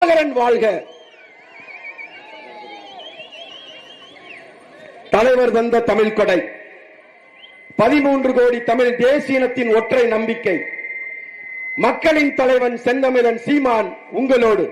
பிரபாகரன் வாழ்க. தலைவர் தந்த தமிழ் கொடை 13 கோடி தமிழ் தேசியனத்தின் ஒற்றை நம்பிக்கை மக்களின் தலைவன் செந்தமிழன் சீமான் உங்களோடு.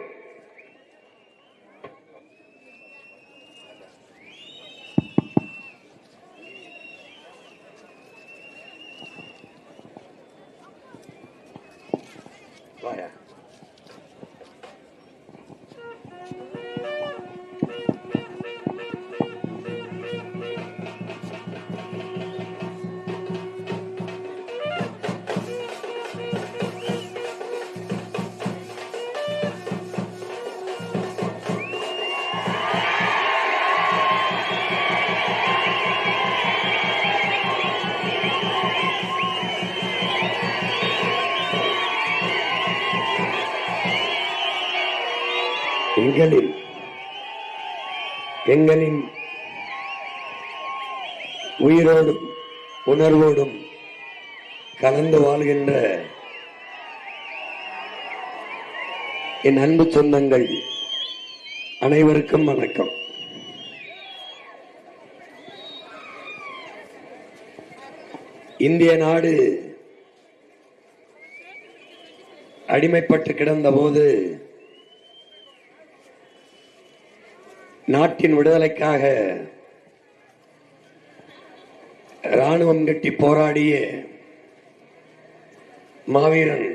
எங்களின் உயிரோடும் உணர்வோடும் கலந்து வாழ்கின்ற என் அன்பு சொந்தங்கள் அனைவருக்கும் வணக்கம். இந்திய நாடு அடிமைப்பட்டு கிடந்த போது நாட்டின் விடுதலைக்காக ராணுவம் கட்டி போராடிய மாவீரன்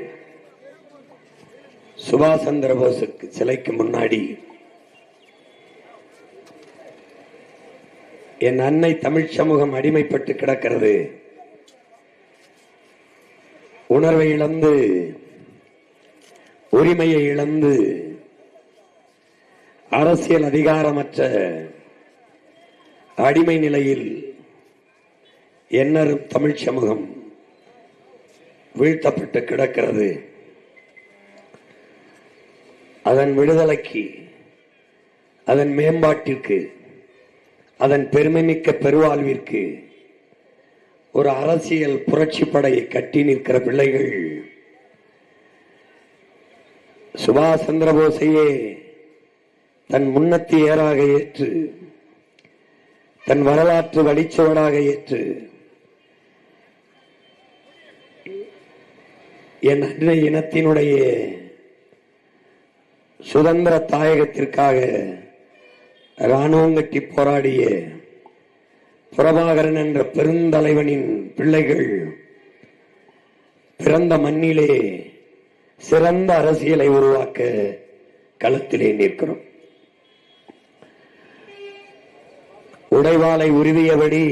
சுபாஷ் சந்திர போஸுக்கு சிலைக்கு முன்னாடி என் அன்னை தமிழ் சமூகம் அடிமைப்பட்டு கிடக்கிறது. உணர்வை இழந்து, உரிமையை இழந்து, அரசியல் அதிகாரமற்ற அடிமை நிலையில் எண்ணரும் தமிழ் சமூகம் வீழ்த்தப்பட்டு கிடக்கிறது. அதன் விடுதலைக்கு, அதன் மேம்பாட்டிற்கு, அதன் பெருமைமிக்க பெருவாழ்விற்கு ஒரு அரசியல் புரட்சி படையை கட்டி நிற்கிற பிள்ளைகள் சுபாஷ் சந்திர போஸையே தன் முன்னத்தி ஏறாக ஏற்று, தன் வரலாற்று வழிச்சுவடாக ஏற்று என் அன்னை இனத்தினுடைய சுதந்திர தாயகத்திற்காக ராணுவம் கட்டி போராடிய பிரபாகரன் என்ற பெருந்தலைவனின் பிள்ளைகள் பிறந்த மண்ணிலே சிறந்த அரசியலை உருவாக்க களத்திலே நிற்கிறோம். உடைவாளை உருவியபடி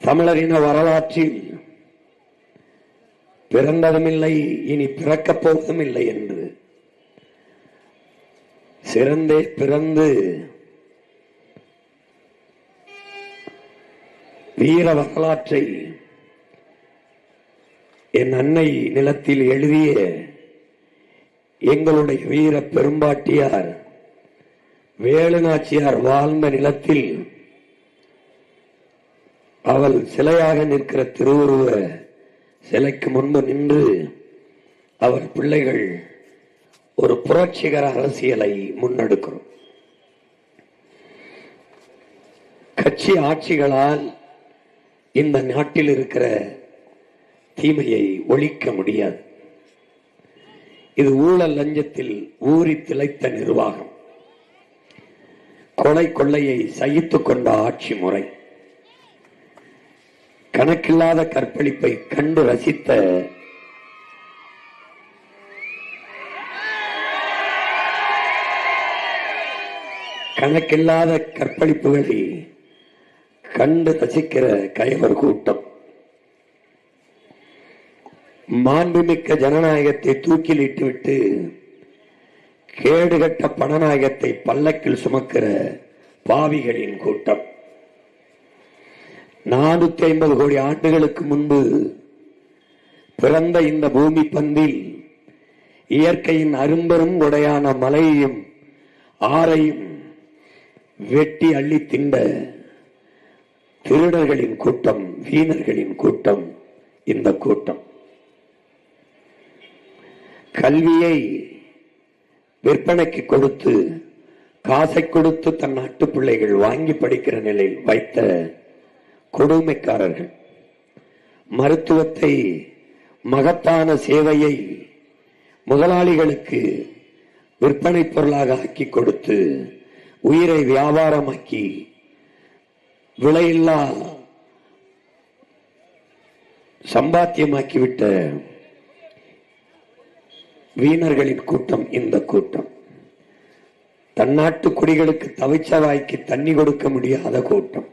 தமிழரின வரலாற்றில் பிறந்ததுமில்லை, இனி பிறக்கப் போவதும் இல்லை என்று சிறந்தே பிறந்து வீர வரலாற்றை என் அன்னை நிலத்தில் எழுதிய எங்களுடைய வீர பெரும்பாட்டியார் வேலுநாச்சியார் வாழ்ந்த நிலத்தில் அவள் சிலையாக நிற்கிற திருவுருவ சிலைக்கு முன்பு நின்று அவர் பிள்ளைகள் ஒரு புரட்சிகர அரசியலை முன்னெடுக்கிறோம். கட்சி ஆட்சிகளால் இந்த நாட்டில் இருக்கிற தீமையை ஒழிக்க முடியாது. இது ஊழல் லஞ்சத்தில் ஊறி திளைத்த நிர்வாகம், கொலை கொள்ளையை சகித்துக் கொண்ட ஆட்சி முறை, கணக்கில்லாத கற்பழிப்பை கண்டு ரசித்த கணக்கில்லாத கற்பழிப்புகளை கண்டு ரசிக்கிற கயவர் கூட்டம், மாண்புமிக்க ஜனநாயகத்தை தூக்கிலிட்டுவிட்டு கேடுகட்ட பணநாயகத்தை பல்லக்கில் சுமக்கிற பாவிகளின் கூட்டம், 450 கோடி ஆண்டுகளுக்கு முன்பு பிறந்த இந்த பூமி பந்தில் இயற்கையின் அரும்பெரும் கொடையான மலையையும் ஆறையும் வெட்டி அள்ளி திண்ட திருடர்களின் கூட்டம், வீணர்களின் கூட்டம் இந்த கூட்டம். கல்வியை விற்பனைக்கு கொடுத்து காசை கொடுத்து தன் நாட்டு பிள்ளைகள் வாங்கி படிக்கிற நிலையில் வைத்த கொடுமைக்காரர்கள். மருத்துவத்தை, மகத்தான சேவையை முதலாளிகளுக்கு விற்பனை பொருளாக ஆக்கி கொடுத்து உயிரை வியாபாரமாக்கி விலையில்லா சம்பாத்தியமாக்கிவிட்ட வீணர்களின் கூட்டம் இந்த கூட்டம். தன்னாட்டு குடிகளுக்கு தவிச்சவாய்க்கு தண்ணி கொடுக்க முடியாத கூட்டம்.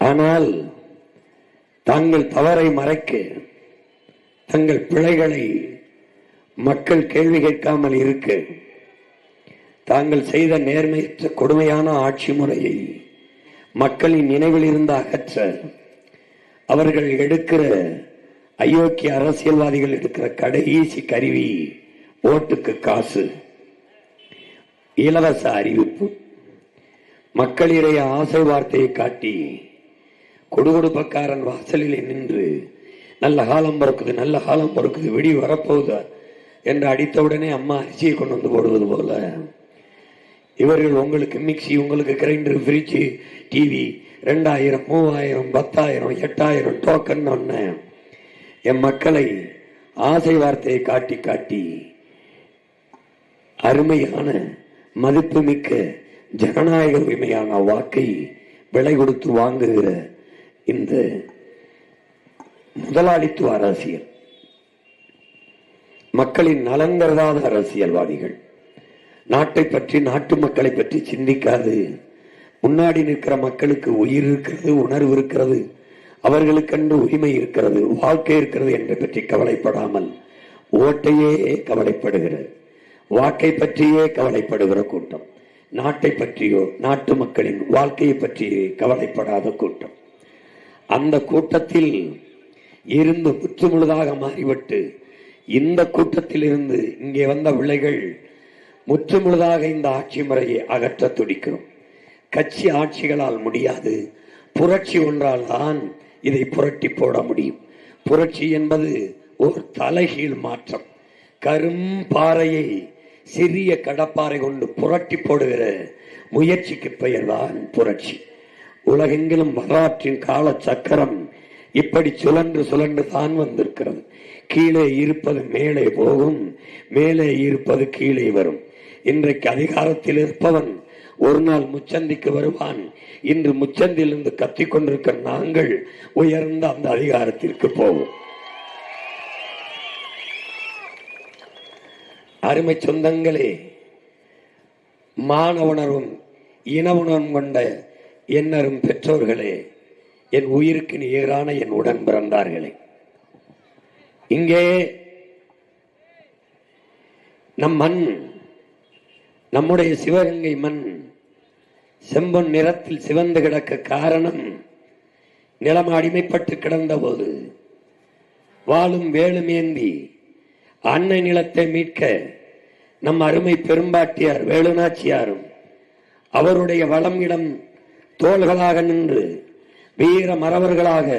ஆனால் தாங்கள் தவறை மறைக்க, தங்கள் பிழைகளை மக்கள் கேள்வி கேட்காமல் இருக்க, தாங்கள் செய்த நேர்மையற்ற கொடுமையான ஆட்சி முறையை மக்களின் நினைவில் இருந்து அகற்ற அவர்கள் எடுக்கிற, அயோக்கிய அரசியல்வாதிகள் எடுக்கிற கடைசி கருவி ஓட்டுக்கு காசு, இலவச அறிவிப்பு. மக்களிடையே ஆசை வார்த்தையை காட்டி கொடுகொடுப்பக்காரன் வாசலில் நின்று நல்ல காலம் பிறக்குது, நல்ல காலம் பிறக்குது, விடி வரப்போகுது என்று அடித்தவுடனே அம்மா அரிசியை கொண்டு வந்து போடுவது போல இவர்கள் உங்களுக்கு மிக்சி, உங்களுக்கு கிரைண்டர், ஃப்ரிட்ஜ், டிவி 2000, 3000, 10,000, 8,000 டோக்கன் ஒன்று என் மக்களை ஆசை வார்த்தையை காட்டி காட்டி அருமையான மதிப்புமிக்க ஜனநாயக உரிமையான வாக்கை விலை கொடுத்து வாங்குகிற இந்த முதலாளித்துவ அரசியல், மக்களின் நலன் கருதாத அரசியல்வாதிகள், நாட்டை பற்றி, நாட்டு மக்களை பற்றி சிந்திக்காது, முன்னாடி நிற்கிற மக்களுக்கு உயிர் இருக்கிறது, உணர்வு இருக்கிறது, அவர்களுக்கென்று உரிமை இருக்கிறது, வாழ்க்கை இருக்கிறது என்று பற்றி கவலைப்படாமல் ஓட்டையே கவலைப்படுகிறது, வாக்கை பற்றியே கவலைப்படுகிற கூட்டம். நாட்டை பற்றியோ நாட்டு மக்களின் வாழ்க்கையை பற்றியே கவலைப்படாத கூட்டம். அந்த கூட்டத்தில் இருந்து முற்று முழுதாக மாறிவிட்டு இந்த கூட்டத்தில் இருந்து இங்கே வந்த விளைகள் முற்று முழுதாக இந்த ஆட்சி முறையை அகற்ற துடிக்கிறோம். கட்சி ஆட்சிகளால் முடியாது, புரட்சி ஒன்றால் தான் இதை புரட்டி போட முடியும். புரட்சி என்பது ஒரு தலைகீழ் மாற்றம். கரும்பாறையை சிறிய கடப்பாறை கொண்டு புரட்டி போடுகிற முயற்சிக்கு பெயர்தான் புரட்சி. உலகெங்கிலும் வரலாற்றின் கால சக்கரம் இப்படி சுழன்று சுழன்று தான் வந்திருக்கிறது. கீழே இருப்பது மேலே போகும், மேலே இருப்பது கீழே வரும். இன்றைக்கு அதிகாரத்தில் இருப்பவன் ஒரு நாள் முச்சந்திக்கு வருவான். இன்று முச்சந்திலிருந்து கத்திக் கொண்டிருக்கிற நாங்கள் உயர்ந்த அந்த அதிகாரத்திற்கு போவோம். அருமை சொந்தங்களே, மான உணர்வும் இன உணர்வும் கொண்ட என்னரும் பெற்றோர்களே, என் உயிருக்கு நிகரான என் உடன் பிறந்தார்களே, இங்கே நம் மண், நம்முடைய சிவகங்கை மண் செம்பொன் நிறத்தில் சிவந்து கிடக்க காரணம், நிலம் அடிமைப்பட்டு கிடந்த போது வாழும் வேலுமேந்தி அன்னை நிலத்தை மீட்க நம் அருமை பெரும்பாட்டியார் வேலுநாச்சியாரும் அவருடைய வளம் இடம் தோள்களாக நின்று, வீர மறவர்களாக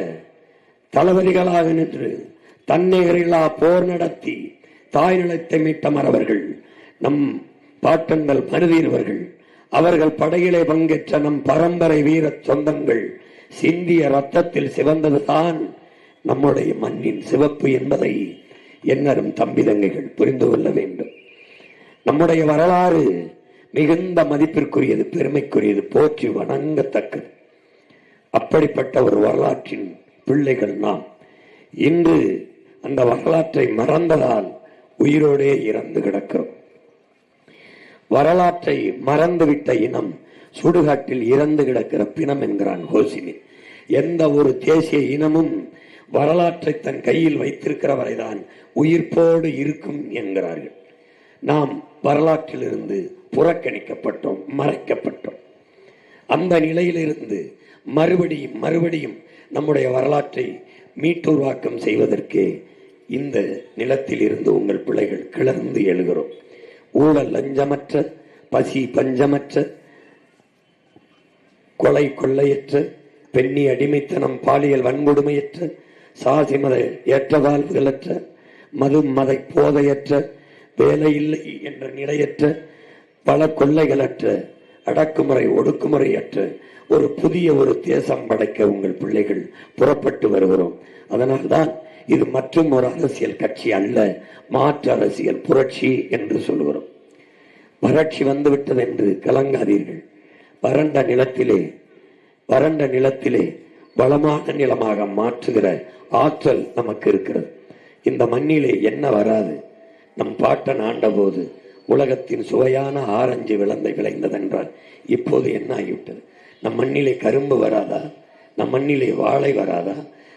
தளபதிகளாக நின்று தன்னிகரில்லா போர் நடத்தி தாய் நிலத்தை மீட்ட மறவர்கள் நம் பாட்டங்கள் மருதீர்வர்கள். அவர்கள் படையிலே பங்கேற்ற நம் பரம்பரை வீர சொந்தங்கள் சிந்திய ரத்தத்தில் சிவந்ததுதான் நம்முடைய மண்ணின் சிவப்பு என்பதை என்னரும் தம்பி தங்கைகள் புரிந்து கொள்ள வேண்டும். நம்முடைய வரலாறு மிகுந்த மதிப்பிற்குரியது, பெருமைக்குரியது, போற்றி வணங்கத்தக்கது. அப்படிப்பட்ட ஒரு வரலாற்றின் பிள்ளைகள் நாம். இன்று அந்த வரலாற்றை மறந்ததால் உயிரோடே இறந்து கிடக்கிறோம். வரலாற்றை மறந்துவிட்ட இனம் சுடுகாட்டில் இறந்து கிடக்கிற பிணம் என்கிறான் ஹோசினி. எந்த ஒரு தேசிய இனமும் வரலாற்றை தன் கையில் வைத்திருக்கிற வரைதான் உயிர்ப்போடு இருக்கும் என்கிறார்கள். நாம் வரலாற்றிலிருந்து புறக்கணிக்கப்பட்டோம், மறைக்கப்பட்டோம். அந்த நிலையிலிருந்து மறுபடியும் மறுபடியும் நம்முடைய வரலாற்றை மீட்டுருவாக்கம் செய்வதற்கு இந்த நிலத்தில் இருந்து உங்கள் பிள்ளைகள் கிளர்ந்து எழுகிறோம். ஊழல் லஞ்சமற்ற, பசி பஞ்சமற்ற, கொலை கொள்ளையற்ற, பெண்ணி அடிமைத்தனம் பாலியல் வன்கொடுமையற்ற, சாதி மத ஏற்றதாழ்வுகளற்ற, மது மத போதையற்ற, வேலை இல்லை என்ற நிலையற்ற, பல கொள்ளைகளற்ற, அடக்குமுறை ஒடுக்குமுறையற்ற ஒரு புதிய ஒரு தேசம் படைக்க உங்கள் பிள்ளைகள் புறப்பட்டு வருகிறோம். அதனால்தான் இது மற்றும் ஒரு அரசியல் கட்சி அல்ல, மாற்று அரசியல் புரட்சி என்று சொல்கிறோம். வறட்சி வந்துவிட்டது என்று கலங்காதீர்கள். வறண்ட நிலத்திலே வளமான நிலமாக மாற்றுகிற ஆற்றல் நமக்கு இருக்கிறது. இந்த மண்ணிலே என்ன வராது? நம் பாட்டன் ஆண்ட போது உலகத்தின் சுவையான ஆரஞ்சு விளைந்ததென்றால் இப்போது என்ன ஆகிவிட்டது? நம் மண்ணிலே கரும்பு வராதா? நம் மண்ணிலே வாழை வராதா?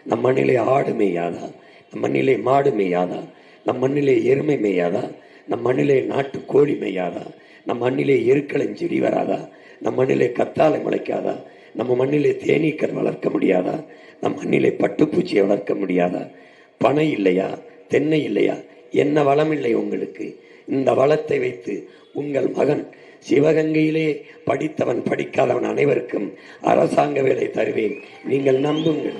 நம் மண்ணிலே ஆடு மேயாதா? நம் மண்ணிலே மாடு மேயாதா? நம் மண்ணிலே எருமை மேயாதா? நம் மண்ணிலே நாட்டு கோழி மேயாதா? நம் மண்ணிலே எருக்களஞ்செடி வராதா? நம் மண்ணிலே கத்தாழை முளைக்காதா? நம்ம மண்ணிலே தேனீக்கள் வளர்க்க முடியாதா? நம் மண்ணிலே பட்டுப்பூச்சியை வளர்க்க முடியாதா? பனை இல்லையா? தென்னை இல்லையா? என்ன வளம் இல்லை உங்களுக்கு? இந்த வளத்தை வைத்து உங்கள் மகன் சிவகங்கையிலே படித்தவன் படிக்காதவன் அனைவருக்கும் அரசாங்க வேலை தருவேன், நீங்கள் நம்புங்கள்.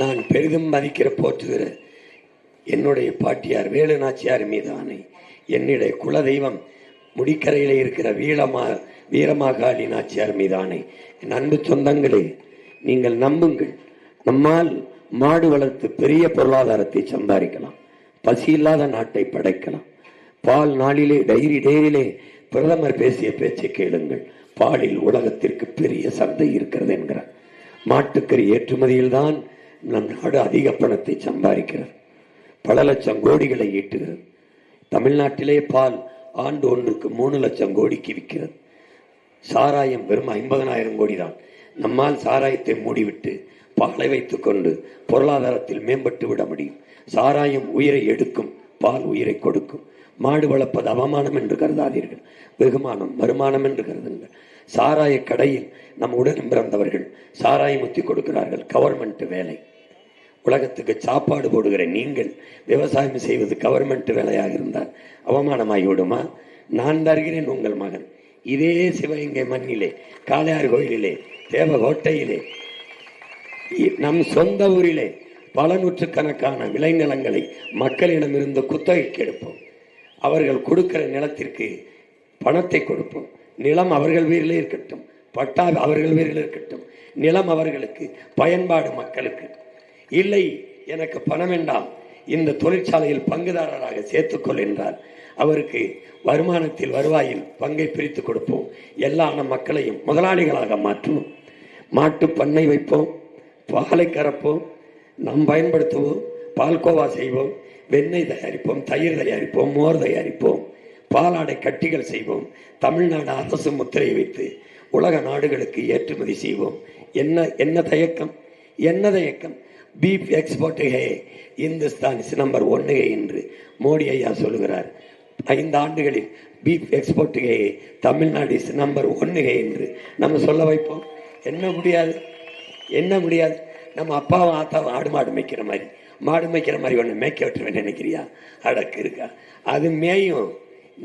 நான் பெரிதும் மதிக்கிற போற்றுகிற என்னுடைய பாட்டியார் வேலு நாச்சியார் மீது ஆணை, என்னுடைய குலதெய்வம் முடிக்கரையிலே இருக்கிற வீரமாகாளி நாச்சியார் மீது ஆணை. என் அன்பு சொந்தங்களே, நீங்கள் நம்புங்கள். நம்மால் மாடு வளர்த்து பெரிய பொருளாதாரத்தை சம்பாதிக்கலாம், பசி இல்லாத நாட்டை படைக்கலாம். பால் நாளிலே டெய்ரியிலே பிரதமர் பேசிய பேச்சை கேளுங்கள். பாலில் உலகத்திற்கு பெரிய சந்தை இருக்கிறது என்கிறார். மாட்டுக்கறி ஏற்றுமதியில் தான் நம் நாடு அதிக பணத்தை சம்பாதிக்கிறது, பல லட்சம் கோடிகளை ஈட்டுகிறது. தமிழ்நாட்டிலே பால் ஆண்டு ஒன்றுக்கு 3 லட்சம் கோடிக்கு விற்கிறது. சாராயம் வெறும் 50,000 கோடி தான். நம்மால் சாராயத்தை மூடிவிட்டு பாலை வைத்துக் கொண்டு பொருளாதாரத்தில் மேம்பட்டு விட முடியும். சாராயம் உயிரை எடுக்கும், பால் உயிரை கொடுக்கும். மாடு வளர்ப்பது அவமானம் என்று கருதாதீர்கள், வெகுமானம் வருமானம் என்று கருதுங்கள். சாராய கடையில் நம் உடன் பிறந்தவர்கள் சாராயம் ஊற்றி கொடுக்கிறார்கள், கவர்மெண்ட் வேலை. உலகத்துக்கு சாப்பாடு போடுகிற நீங்கள் விவசாயம் செய்வது கவர்மெண்ட் வேலையாக இருந்தால் அவமானமாகிவிடுமா? நான் தருகிறேன் உங்கள் மகன் இதே சிவகங்கை மண்ணிலே, காளையார் கோயிலிலே, தேவகோட்டையிலே, நம் சொந்த ஊரிலே பல நூற்றுக்கணக்கான விளைநிலங்களை மக்களிடமிருந்து குத்தகைக்கு எடுப்போம். அவர்கள் கொடுக்கிற நிலத்திற்கு பணத்தை கொடுப்போம். நிலம் அவர்கள் பேரிலே இருக்கட்டும், பட்டா அவர்கள் பேரில் இருக்கட்டும். நிலம் அவர்களுக்கு, பயன்பாடு மக்களுக்கு. இல்லை எனக்கு பணம் வேண்டாம், இந்த தொழிற்சாலையில் பங்குதாரராக சேர்த்துக்கொள் என்றால் அவருக்கு வருமானத்தில் வருவாயில் பங்கை பிரித்து கொடுப்போம். எல்லா நம் மக்களையும் முதலாளிகளாக மாற்றுவோம். மாட்டு பண்ணை வைப்போம், பாலை கறப்போம், நாம் பயன்படுத்துவோம், பால்கோவா செய்வோம், வெண்ணெய் தயாரிப்போம், தயிர் தயாரிப்போம், மோர் தயாரிப்போம், பாலாடை கட்டிகள் செய்வோம். தமிழ்நாடு அரசு முத்திரை வைத்து உலக நாடுகளுக்கு ஏற்றுமதி செய்வோம். என்ன தயக்கம், என்ன தயக்கம்? பீஃப் எக்ஸ்போர்ட் ஹே, இந்துஸ்தான் நம்பர் 1 என்று மோடி ஐயா சொல்லுகிறார். 5 ஆண்டுகளில் beef export hey, Tamil Nadu is number 1 என்று நம்ம சொல்ல வைப்போம். என்ன முடியாது, என்ன முடியாது? நம்ம அப்பாவும் ஆத்தாவும் ஆடு மாடு மேய்க்கிற மாதிரி, மாடு மேய்க்கிற மாதிரி ஒன்று மேய்க்க விட்டுருவேன் நினைக்கிறியா? அடக்கு இருக்கா? அது மேயும்.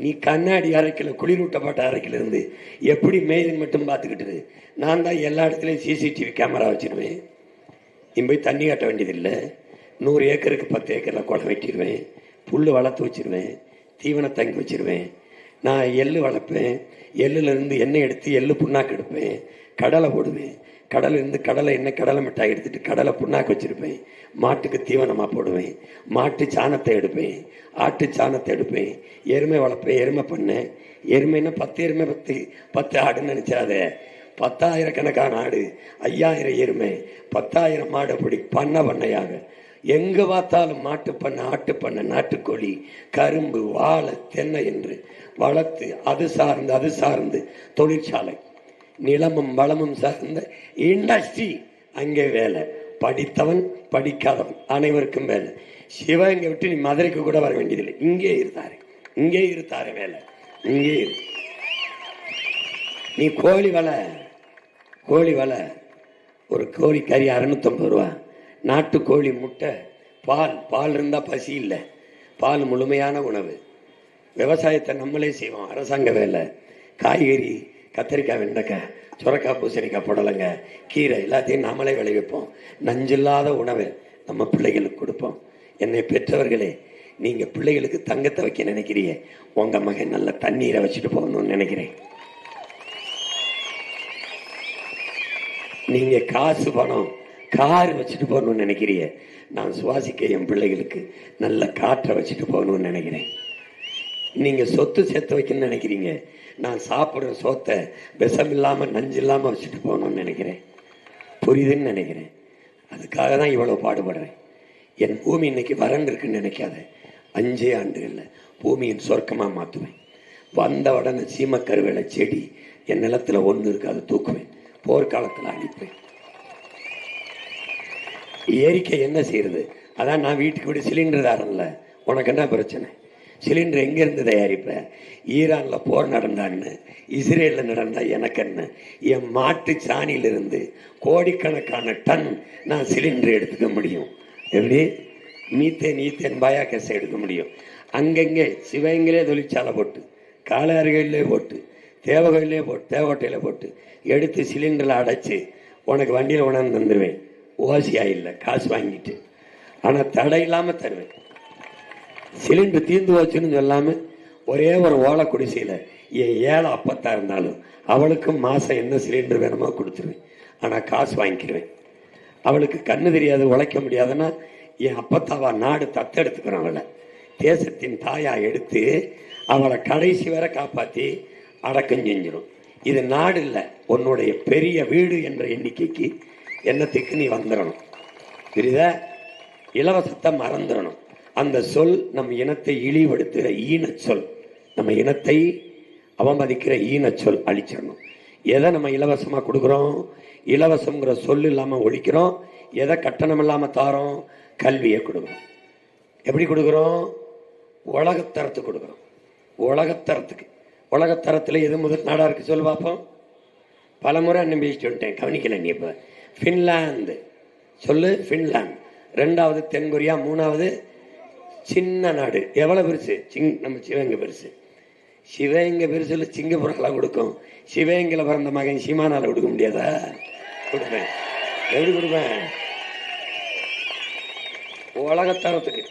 நீ கண்ணாடி அரைக்கல, குளிரூட்டப்பட்ட அரைக்கில இருந்து எப்படி மேயுதுன்னு மட்டும் பார்த்துக்கிட்டு. நான் தான் எல்லா இடத்துலையும் சிசிடிவி கேமரா வச்சிருவேன். நீ போய் தண்ணி கட்ட வேண்டியதில்லை. 100 ஏக்கருக்கு 10 ஏக்கரில் குளம் வெட்டிடுவேன், புல் வளர்த்து வச்சிருவேன், தீவன தங்கி வச்சிருவேன். நான் எள்ளு வளர்ப்பேன், எள்ளுலேருந்து எண்ணெய் எடுத்து எள்ளு புண்ணாக்கு எடுப்பேன், கடலை போடுவேன், கடலிருந்து கடலை எண்ணெய் கடலை மிட்டாய் எடுத்துட்டு கடலை புண்ணாக்கு வச்சிருப்பேன். மாட்டுக்கு தீவனமாக போடுவேன், மாட்டு சாணத்தை எடுப்பேன், ஆட்டு சாணத்தை எடுப்பேன். எருமை வளர்ப்பேன், எருமை பண்ணேன். எருமைன்னா 10 எருமை 10 ஆடுன்னு நினைச்சாத. 10,000 கணக்கான ஆடு, 5000 எருமை, 10,000 மாடு, அப்படி பண்ணையாக எங்க பார்த்தாலும் மாட்டு பண்ணை, ஆட்டு பண்ணை, நாட்டுக்கோழி, கரும்பு, வாழை, தென்னை என்று வளர்த்து அது சார்ந்து தொழிற்சாலை, நிலமும் வளமும் சார்ந்த இண்டஸ்ட்ரி. அங்கே வேலை, படித்தவன் படிக்காதவன் அனைவருக்கும் வேலை. சிவகங்கை விட்டு நீ மதுரைக்கு கூட வர வேண்டியதில்லை, இங்கே இருத்தாரு வேலை, இங்கே இரு. நீ கோழி வலை, ஒரு கோழி கறி 650 ரூபா. நாட்டுக்கோழி முட்டை, பால் இருந்தால் பசி இல்லை. பால் முழுமையான உணவு. விவசாயத்தை நம்மளே செய்வோம், அரசாங்க வேலை. காய்கறி, கத்திரிக்காய், வெண்டைக்காய், சுரக்காய், பூசணிக்காய், புடலங்க, கீரை எல்லாத்தையும் நாமளே விளைவிப்போம். நஞ்சில்லாத உணவை நம்ம பிள்ளைகளுக்கு கொடுப்போம். என்னை பெற்றவர்களே, நீங்க பிள்ளைகளுக்கு தங்கத்தை வைக்க நினைக்கிறீங்க, உங்க மகன் நல்ல தண்ணீரை வச்சுட்டு போகணும்னு நினைக்கிறேன். நீங்க காசு பணம் கார் வச்சுட்டு போகணும்னு நினைக்கிறீங்க, நான் சுவாசிக்க என் பிள்ளைகளுக்கு நல்ல காற்றை வச்சுட்டு போகணும்னு நினைக்கிறேன். நீங்க சொத்து சேர்த்து வைக்கணும்னு நினைக்கிறீங்க, நான் சாப்பிட்ற சோத்தை விஷம் இல்லாம நஞ்சு இல்லாம வச்சுட்டு போகணும்னு நினைக்கிறேன். புரியுதுன்னு நினைக்கிறேன். அதுக்காக தான் இவ்வளவு பாடுபடுறேன். என் பூமி இன்னைக்கு வறண்டு இருக்குன்னு நினைக்காத. 5 ஆண்டுகள்ல பூமியின் சொர்க்கமா மாற்றுவேன். வந்த உடனே சீமக்கருவேலை செடி என் நிலத்துல ஒன்று இருக்கு, அதை தூக்குவேன், போர்க்காலத்தில் அழிப்பேன். ஏரிக்கை என்ன செய்யறது? அதான் நான் வீட்டுக்கு விட சிலிண்டர் தாரன்ல. உனக்கு என்ன பிரச்சனை? சிலிண்டர் எங்கேருந்து தயாரிப்ப? ஈரானில் போர் நடந்தான்னு, இஸ்ரேலில் நடந்தா எனக்கு என்ன? என் மாட்டு சாணியிலிருந்து கோடிக்கணக்கான டன் நான் சிலிண்டர் எடுத்துக்க முடியும். எப்படி? மீத்தேன் பயோகேஸ் எடுக்க முடியும். அங்கங்கே சிவங்களே தொழிற்சாலை போட்டு, காளையாறுகளிலே போட்டு, தேவகையிலே போட்டு, தேவகோட்டையில போட்டு எடுத்து சிலிண்டரில் அடைச்சி உனக்கு வண்டியில் உணர்ந்து தந்துடுவேன். ஓசியா இல்லை, காசு வாங்கிட்டு. ஆனால் தடை இல்லாமல் தருவேன். சிலிண்டர் தீர்ந்து போச்சுன்னு சொல்லாமல் ஒரே ஒரு ஓலை குடிசையில் என் ஏழை அப்பத்தா இருந்தாலும் அவளுக்கும் மாதம் என்ன சிலிண்டர் வேணுமோ கொடுத்துருவேன். ஆனால் காசு வாங்கிக்கிடுவேன். அவளுக்கு கண்ணு தெரியாது, உழைக்க முடியாதுன்னா என் அப்பத்தாவா நாடு தத்தெடுத்துக்கிறோம். அவளை தேசத்தின் தாயா எடுத்து அவளை கடைசி வரை காப்பாற்றி அடக்கம் செஞ்சிடும். இது நாடு இல்லை, உன்னுடைய பெரிய வீடு என்ற எண்ணிக்கைக்கு என்னத்துக்கு நீ வந்துடணும். புரியுதா? இலவசத்தை மறந்துடணும். அந்த சொல் நம் இனத்தை இழிவுபடுத்துகிற ஈன சொல், நம்ம இனத்தை அவமதிக்கிற ஈன சொல் அழிச்சிடணும். எதை நம்ம இலவசமா கொடுக்குறோம்? இலவசம்ங்கிற சொல் இல்லாம ஒழிக்கிறோம். எதை கட்டணம் இல்லாம தாரோம்? கல்வியை கொடுக்குறோம். எப்படி கொடுக்குறோம்? உலகத்தரத்துக்கு கொடுக்குறோம். உலகத்தரத்துக்கு. உலகத்தரத்தில் எது முதல் நாடா இருக்கு சொல்லு பார்ப்போம். பல முறை அண்ணன் பேசிட்டு வந்துட்டேன், கவனிக்கல நீ. இப்போ ஃபின்லாந்து சொல்லு. ஃபின்லாந்து 2வது தென்கொரியா, 3வது சின்ன நாடு. எவ்வளவு பெருசு? நம்ம சிவகங்கை பெருசு. சிவகங்கை பெருசு இல்லை, சிங்கப்பூரெல்லாம் கொடுக்கும். சிவகங்கையில் பிறந்த மகன் சீமானால கொடுக்க முடியாதா? கொடுப்பேன். எப்படி கொடுப்பேன்? உலகத்தரத்துக்கு.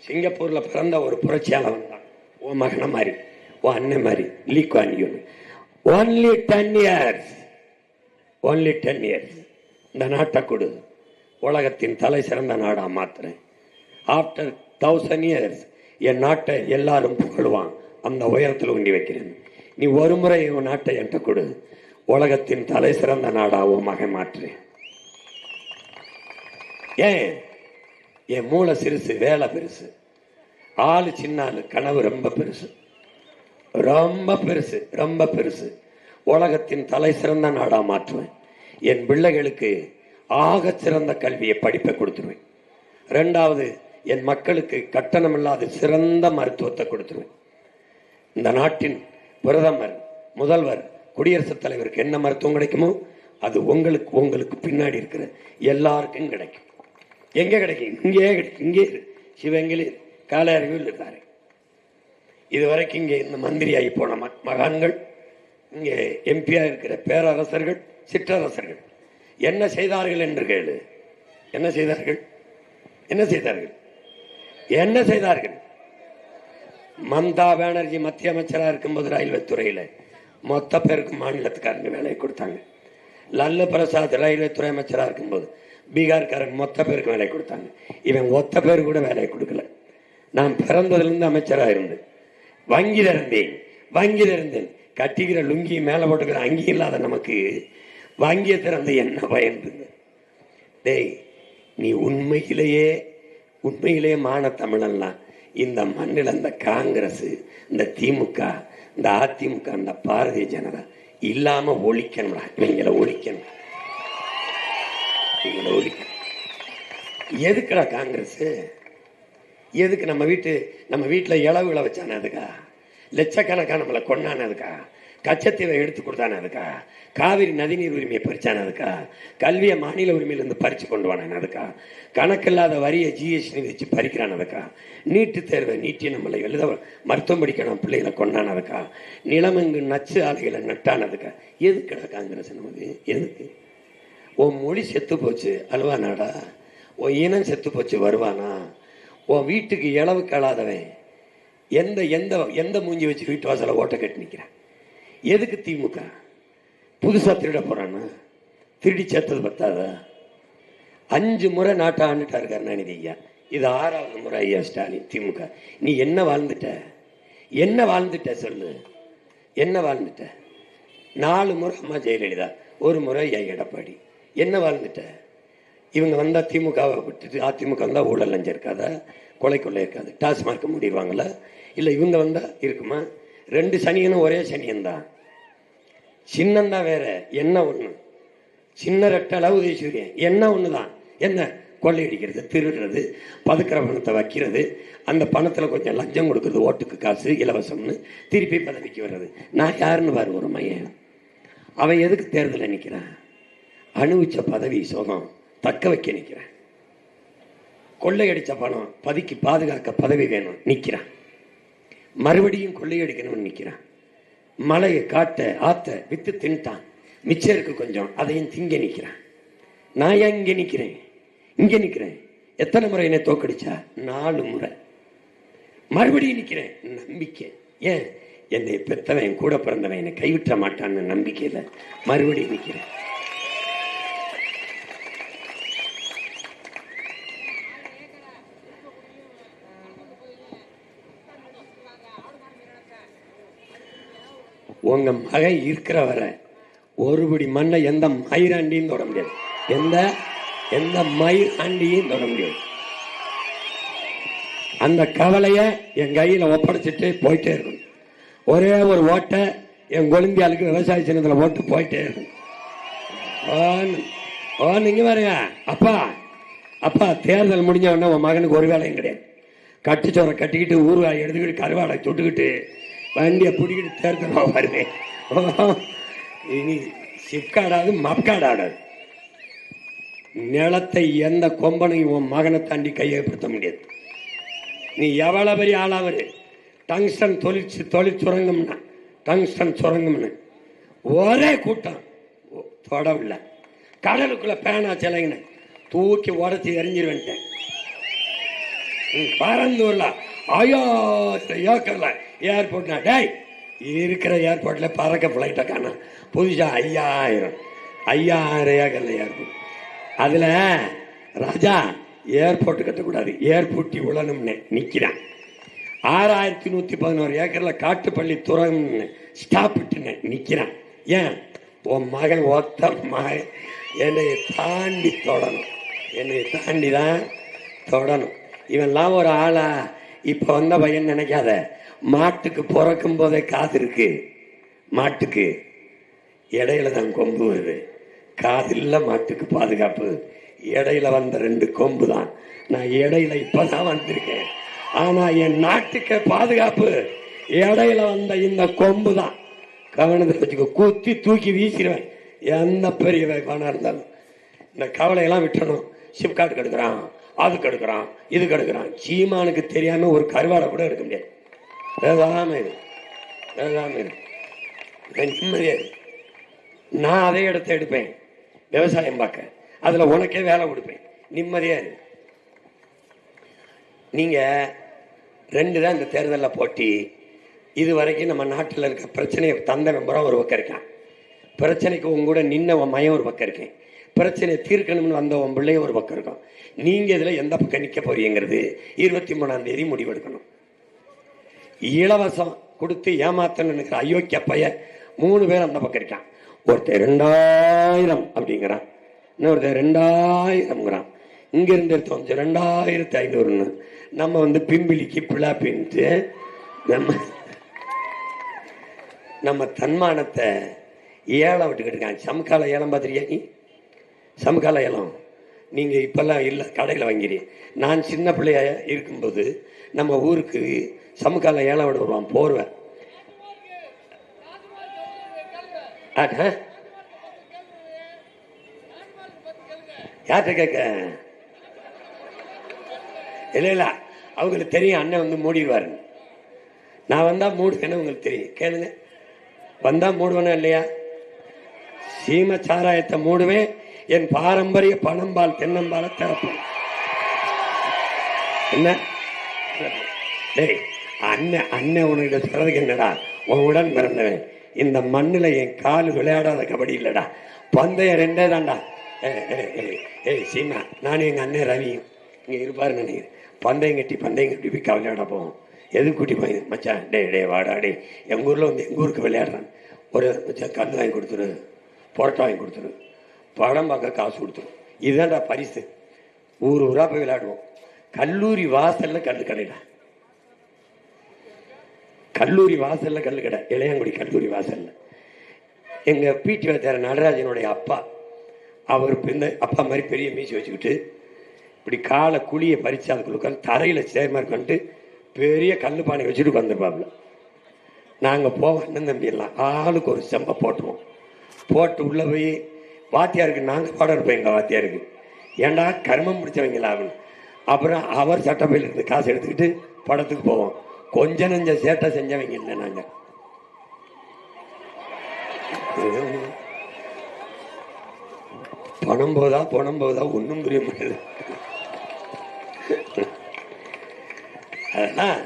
சிங்கப்பூர்ல பிறந்த ஒரு புரட்சியாளன் தான் உன் மகனை மாதிரி, உன் அண்ணன் மாதிரி, Lee Kuan Yew. only 10 years, only 10 years இந்த நாட்டை கொடு, உலகத்தின் தலை சிறந்த நாடா மாத்துறேன். ஆஃப்டர் 1000 years என் நாட்டை எல்லாரும் புகழுவான், அந்த உயரத்தில் உண்டி வைக்கிறேன். நீ ஒரு முறை உன் நாட்டை என்கிட்ட கொடு, உலகத்தின் தலை சிறந்த நாடாவும் மகன் மாற்றுறேன். ஏன்? என் மூளை சிறுசு, வேலை பெருசு, ஆளு சின்ன ஆளு, கனவு ரொம்ப பெருசு, ரொம்ப பெருசு, ரொம்ப பெருசு. உலகத்தின் தலை சிறந்த நாடா மாற்றுவேன். என் பிள்ளைகளுக்கு ஆக சிறந்த கல்வியை படிப்பை கொடுத்துருவேன். 2வது, என் மக்களுக்கு கட்டணம் இல்லாத சிறந்த மருத்துவத்தை கொடுத்துருவேன். இந்த நாட்டின் பிரதமர், முதல்வர், குடியரசுத் தலைவருக்கு என்ன மருத்துவம் கிடைக்குமோ அது உங்களுக்கு உங்களுக்கு பின்னாடி இருக்கிற எல்லாருக்கும் கிடைக்கும். எங்க கிடைக்கும்? இங்கே கிடைக்கும். இங்கே சிவகங்கையில் காளையாறுகளில் இருக்காரு. இதுவரைக்கும் இங்கே இந்த மந்திரி ஆகி போன மகான்கள், இங்கே எம்பியா இருக்கிற பேரரசர்கள், சிற்றரசர்கள் என்ன செய்தார்கள் என்று கேளு. என்ன செய்தார்கள்? என்ன செய்தார்கள்? என்ன செய்தார்கள்? மம்தா பானர்ஜி மத்திய அமைச்சராக இருக்கும்போது ரயில்வே துறையில் மொத்த பேருக்கு மாநிலத்துக்காரங்க வேலையை கொடுத்தாங்க. லல்லு பிரசாத் ரயில்வே துறை அமைச்சராக இருக்கும்போது பீகார்காரன் மொத்த பேருக்கு வேலை கொடுத்தாங்க. இவன் ஒத்த பேர் கூட வேலையை கொடுக்கல. நான் பிறந்ததுலேருந்து அமைச்சராக இருந்தேன். வங்கி திறந்தேன். கட்டிக்கிற லுங்கி மேலே போட்டுக்கிற அங்கி இல்லாத நமக்கு வங்கியை திறந்து என்ன பயன்? டேய், நீ உண்மையிலேயே மான தமிழன்லாம் இந்த மண்ணில் இந்த காங்கிரஸ், இந்த திமுக, இந்த அதிமுக, இந்த பாரதிய ஜனதா இல்லாம ஒழிக்கணும்டா. இவங்களை ஒழிக்கணும். எதுக்குடா காங்கிரஸ்? எதுக்கு? நம்ம வீட்டில் இளவுகளை வச்சானே அதுக்கா? லட்சக்கணக்கான நம்மளை கொண்டானே அதுக்கா? கச்சத்தீவை எடுத்து கொடுத்தானே அதுக்கா? காவிரி நதிநீர் உரிமையை பறிச்சானே அதுக்கா? கல்வியை மாநில உரிமையிலிருந்து பறிச்சு கொண்டு வானே அதுக்கா? கணக்கில்லாத வரியை ஜிஎஸ்டி வச்சு பறிக்கிறான் அதுக்கா? நீட்டு தேர்வை நீட்டி நம்மளை எழுத மருத்துவம் படிக்கணும் பிள்ளைகளை கொண்டான அதுக்கா? நிலமெங்கு நச்சு ஆலைகளை நட்டானதுக்கா? எதுக்குடா காங்கிரஸ் நமக்கு? எதுக்கு? உன் மொழி செத்து போச்சு, அல்வா நாடா? உன் இனம் செத்து போச்சு, வருவானா? உன் வீட்டுக்கு இளவு களாதவன் எந்த எந்த எந்த மூஞ்சி வச்சு வீட்டு வாசல ஓட்ட கட்டி நிற்கிறான்? எதுக்கு திமுக? புதுசா திருட போறான்னா? திருடி சேர்த்தது பத்தாதா? 5 முறை நாட்டை ஆண்டுட்டாரு கருணாநிதி ஐயா. இது 6வது முறை ஐயா ஸ்டாலின் திமுக. நீ என்ன வாழ்ந்துட்ட? என்ன வாழ்ந்துட்ட சொல்லு? என்ன வாழ்ந்துட்ட? 4 முறை அம்மா ஜெயலலிதா, 1 முறை ஐயா எடப்பாடி. என்ன வாழ்ந்துட்ட? இவங்க வந்தா திமுகவை விட்டுட்டு அதிமுக வந்தா ஊழல் லஞ்சம் இருக்காதா? கொலை கொள்ளை இருக்காது? டாஸ்மார்க் முடிவாங்களா? இல்லை இவங்க வந்தா இருக்குமா? 2 சனியனும் ஒரே சனியன்தான். சின்னந்தான் வேற, என்ன ஒண்ணு? சின்ன ரெட்ட அளவு ஈஸ்வரியன் என்ன ஒண்ணுதான்? என்ன? கொள்ளையடிக்கிறது, திருடுறது, பதுக்கிற பணத்தை வைக்கிறது, அந்த பணத்தில் கொஞ்சம் லஞ்சம் கொடுக்குறது, ஓட்டுக்கு காசு இலவசம்னு, திருப்பி பதவிக்கு வர்றது. நான் யாருன்னு பாரு ஒரு மையன். அவன் எதுக்கு தேர்தலில் நிற்கிறான்? அனுபவிச்ச பதவி சுகம் தக்க வைக்க நிற்கிறான். கொள்ளையடிச்ச பணம் பதுக்கி பாதுகாக்க பதவி வேணும் நிற்கிறான். மறுபடியும் கொள்ளையடிக்கணும்னு நிற்கிறான். மலையை காட்ட ஆத்த வித்து தின்ட்டான், மிச்சம் இருக்கு கொஞ்சம், அதையும் திங்க நிற்கிறான். நான் ஏன் இங்கே நிற்கிறேன்? இங்கே நிற்கிறேன். எத்தனை முறை என்னை தோக்கடிச்சா? 4 முறை. மறுபடியும் நிற்கிறேன் நம்பிக்கை. ஏன்? என்னை பெற்றவன் கூட பிறந்தவன் என்னை கைவிட்ட மாட்டான்னு நம்பிக்கையில் மறுபடியும் நிற்கிறேன். உங்க மகன் இருக்கிற வரை ஒருபடி மண்ணை எந்த மயிராண்டியும் தொட முடியாது. எந்த மயிர் ஆண்டியும் தொட முடியாது. அந்த கவலைய என் கையில ஒப்படைச்சிட்டு போயிட்டே இருக்கணும். ஒரே ஒரு ஓட்டை என் கொழுந்தியாளுக்கு விவசாய சின்னத்தில் ஓட்டு போயிட்டே இருக்கணும். நீங்க பாருங்க, அப்பா தேர்தல் முடிஞ்ச உடனே உன் மகனுக்கு ஒரு வேலையும் கிடையாது. கட்டுச்சோரை கட்டிக்கிட்டு ஊறுகாய் எடுத்துக்கிட்டு கருவாடை சுட்டுக்கிட்டு வண்டியை பிடிக்கிட்டு தேர்தல் வருது. இனி சிப்காடாது மப்காடாடாது. நிலத்தை எந்த கொம்பனையும் உன் மகனை தாண்டி கையப்படுத்த முடியாது. நீ எவ்வளவு பெரிய ஆளாவது, டங்ஸ்டன் தொழில் சுரங்கம்னா டங்ஸ்டன் சுரங்கம்னு ஒரே கூட்டம் தொடவில்லை. கடலுக்குள்ள பேனா சிலைங்க தூக்கி உடச்சி எரிஞ்சிருவேன்ட்டேன். பறந்தூர்ல 1000 ஏக்கர்ல ஏர்போர்ட்னா டேய் இருக்கிற ஏர்போர்ட்ல பறக்க பிளைட்டை காண புதுசா 5000 ஏக்கர்ல ஏர்போர்ட். அதுல ராஜா ஏர்போர்ட் கட்டக்கூடாது, ஏர்போர்ட்டி உழணும்னு நிக்கிறான். 6111 ஏக்கர்ல காட்டுப்பள்ளி துறம்னு ஸ்டாப்பிட்டு நிக்கிறான். ஏன்? உன் மகன் ஒத்த மகன் என்னை தாண்டி தொடணும், என்னை தாண்டி தான் தொடணும். இவன்லாம் ஒரு ஆளா? இப்ப வந்த பையன் நினைக்காத. மாட்டுக்கு பிறக்கும் போதே காது இருக்கு, மாட்டுக்கு இடையில தான் கொம்பு வருது. காது இல்ல மாட்டுக்கு பாதுகாப்பு. இடையில வந்த 2 கொம்பு தான். நான் இடையில இப்பதான் வந்திருக்கேன். ஆனா என் நாட்டுக்கு பாதுகாப்பு இடையில வந்த இந்த கொம்பு தான். கவனத்தை வச்சுக்கோ, குத்தி தூக்கி வீசிடுவேன் எந்த பெரிய வேகமான இருந்தாலும். இந்த கவலையெல்லாம் விட்டணும். சிப்காட் கெடுக்கிறான், அது கெடுக்கிறான், இது கெடுக்கிறான். சீமானுக்கு தெரியாம ஒரு கருவாடை கூட எடுக்க முடியாது. நிம்மதியா நான் அதே இடத்த எடுப்பேன், விவசாயம் பார்க்க. அதுல உனக்கே வேலை கொடுப்பேன், நிம்மதியா இரு. நீங்க 2 தான் இந்த தேர்தலில் போட்டி. இது வரைக்கும் நம்ம நாட்டில் இருக்க பிரச்சனையை தந்த மெம்பரா ஒரு பக்கம் இருக்கான். பிரச்சனைக்கு உங்க கூட நின்ன உன் மையம் ஒரு பக்கம் இருக்கேன். பிரச்சனையை தீர்க்கணும்னு வந்த உன் பிள்ளைய ஒரு பக்கம் இருக்கும். நீங்க இதுல எந்த பக்கம் நிக்க போறீங்கிறது 23ஆம் தேதி முடிவெடுக்கணும். இலவசம் கொடுத்து ஏமாத்தன்னு நினைக்கிற அயோக்கிய பைய 3 பேர் அந்த பக்கம் இருக்கான். ஒருத்தர் 2000 அப்படிங்கிறான், இன்னொருத்தர் 2000ங்கிறான். இங்க இருந்து எடுத்து வந்து 2500. நம்ம பிம்பிளிக்கு பிளாப்பின்ட்டு நம்ம தன்மானத்தை ஏலம் விட்டுக்கிட்டு இருக்காங்க. சமகால ஏலம் பார்த்துருக்கியா நீ? சமகால ஏலம் நீங்க இப்பெல்லாம் இல்லை, கடையில் வாங்கிறீங்க. நான் சின்ன பிள்ளைய இருக்கும்போது நம்ம ஊருக்கு சமகால ஏலம் விட வருவான் போர்வேன். யார்கிட்ட கேட்க? இல்ல அவங்களுக்கு தெரியும் அண்ணன் மூடிடுவாரு. நான் வந்தா மூடுவேன்னு உங்களுக்கு தெரியும். கேளுங்க, வந்தா மூடுவேனா இல்லையா? சீம சாராயத்தை மூடுவேன், என் பாரம்பரிய பணம்பால் தென்னம்பால திறப்பேன். என்ன டேய், அண்ணன் அண்ணன் உனக்கு சொல்றதுக்கு என்னடா, உன் உடன் பிறந்தவன். இந்த மண்ணுல என் கால் விளையாடாத கபடி இல்லடா, பந்தயம் ரெண்டே தான்டா. ஏய் சீமா, நானும் எங்க அண்ணன் ரவியும் இங்க இருப்பாரு நினைக்கிறேன். பந்தயம் கட்டி போய் விளையாட போவோம். எது கூட்டி போய் மச்சான், டே வாடா, டே எங்க ஊர்ல வந்து எங்க ஊருக்கு விளையாடுறான். ஒரு மச்சான் கல் வாங்கி கொடுத்துரு, புரோட்டா வாங்கி கொடுத்துரு, படம் பார்க்க காசு கொடுத்துரு, இதுதான்டா பரிசு. ஊரா போய் விளையாடுவோம். கல்லூரி வாசல்ல கல்லு கடைடா, கல்லூரி வாசல்ல கல்லு கடை, இளையாங்குடி கல்லூரி வாசல்ல. எங்க பிடி வாத்தியார் நடராஜனுடைய அப்பா, அவர் இந்த அப்பா மாதிரி பெரிய மீசி வச்சுக்கிட்டு இப்படி காலை குழியை பறிச்சு அதுக்குள்ள உட்காந்து தரையில சேர்மா இருக்கான்ட்டு பெரிய கல்லு பானை வச்சுட்டு உட்காந்துருப்பாப்புல. நாங்கள் போவோம், அண்ணன் தம்பி எல்லாம் ஆளுக்கு ஒரு செம்பை போட்டுருவோம். போட்டு உள்ள போய் வாத்தியாருக்கு நாங்கள் பாடம் இருப்போம். எங்கள் வாத்தியாருக்கு ஏண்டா கர்மம் பிடிச்சவங்களா அவனு. அப்புறம் அவர் சட்டப்பையில் இருந்து காசு எடுத்துக்கிட்டு படத்துக்கு போவோம். கொஞ்சம் நெஞ்ச சேட்டை செஞ்சவங்க இல்லை நாங்கள். பணம் போதா ஒன்றும் புரிய முடியாது. அதெல்லாம்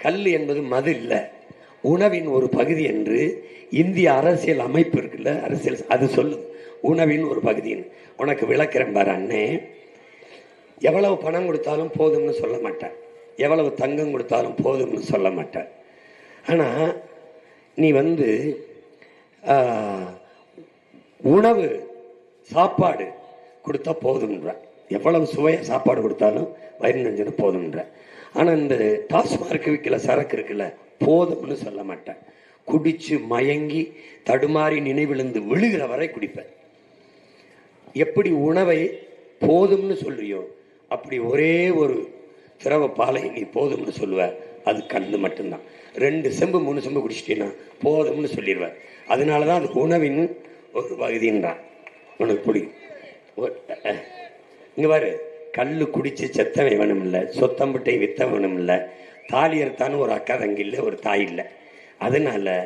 கல் என்பது மது இல்லை, உணவின் ஒரு பகுதி என்று இந்திய அரசியல் அமைப்பு இருக்குல்ல, அரசியல் அது சொல்லுது உணவின் ஒரு பகுதின்னு. உனக்கு விளக்குறேன் பாரு அண்ணே. எவ்வளவு பணம் கொடுத்தாலும் போதும்னு சொல்ல மாட்டேன், எவ்வளவு தங்கம் கொடுத்தாலும் போதும்னு சொல்ல மாட்டேன். ஆனால் நீ வந்து உணவு சாப்பாடு கொடுத்தா போதும்ன்ற, எவ்வளவு சுவையாக சாப்பாடு கொடுத்தாலும் வயிறு நெஞ்சுன்னு போதும்ன்ற. ஆனால் இந்த டாஸ்மார்க்கு விற்கல சரக்கு இருக்குல்ல, போதும்னு சொல்ல மாட்டேன். குடிச்சு மயங்கி தடுமாறி நினைவிழுந்து விழுகிற வரை குடிப்பேன். எப்படி உணவை போதும்னு சொல்றியோ அப்படி ஒரே ஒரு திரவ பாலை நீ போதும்னு சொல்லுவ, அது கல்லு மட்டும்தான். 2 செம்பு 3 செம்பு குடிச்சிட்டீங்கன்னா போதும்னு சொல்லிடுவேன். அதனாலதான் அது உணவின் ஒரு பகுதின்றான். உனக்கு பிடிக்கும். இங்க பாரு, கல்லு குடிச்சு செத்தவன் வேணும் இல்லை, சொத்தம்பட்டை வித்த வேணும் இல்லை, தாலி அறுத்தான்னு ஒரு அக்கா தங்கி இல்லை, ஒரு தாய் இல்லை. அதனால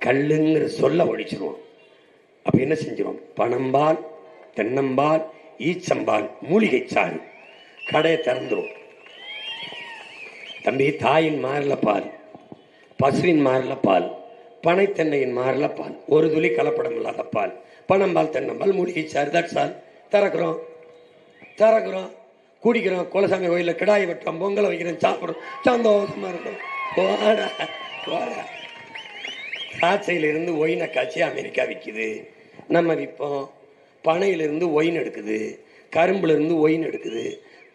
கல்லுங்கிற சொல்ல ஒழிச்சிருவோம். அப்ப என்ன செஞ்சிருவோம்? பனம்பால், தென்னம்பால், ஈச்சம்பால், மூலிகை சாறு கடையை திறந்துரும். தம்பி, தாயின் மாறல பால், பசுவின் மாறல பால், பனைத்தென்னையின் மாறல பால், ஒரு துளி கலப்படம் இல்லாத பால், பனம்பால், தென்னம்பால், மூலிகை சாறு, தட்சால் திறக்கிறோம், குடிக்கிறோம். குலசாமி கோயில கிடாய் வெட்டுறோம், பொங்கலை வைக்கிறோம், சாப்பிட்றோம், சந்தோஷமா இருக்கும். திராட்சையிலிருந்து ஒயினை காய்ச்சி அமெரிக்கா விற்குது, நம்ம விற்போம். பனையிலிருந்து ஒயின் எடுக்குது, கரும்புல இருந்து ஒயின் எடுக்குது,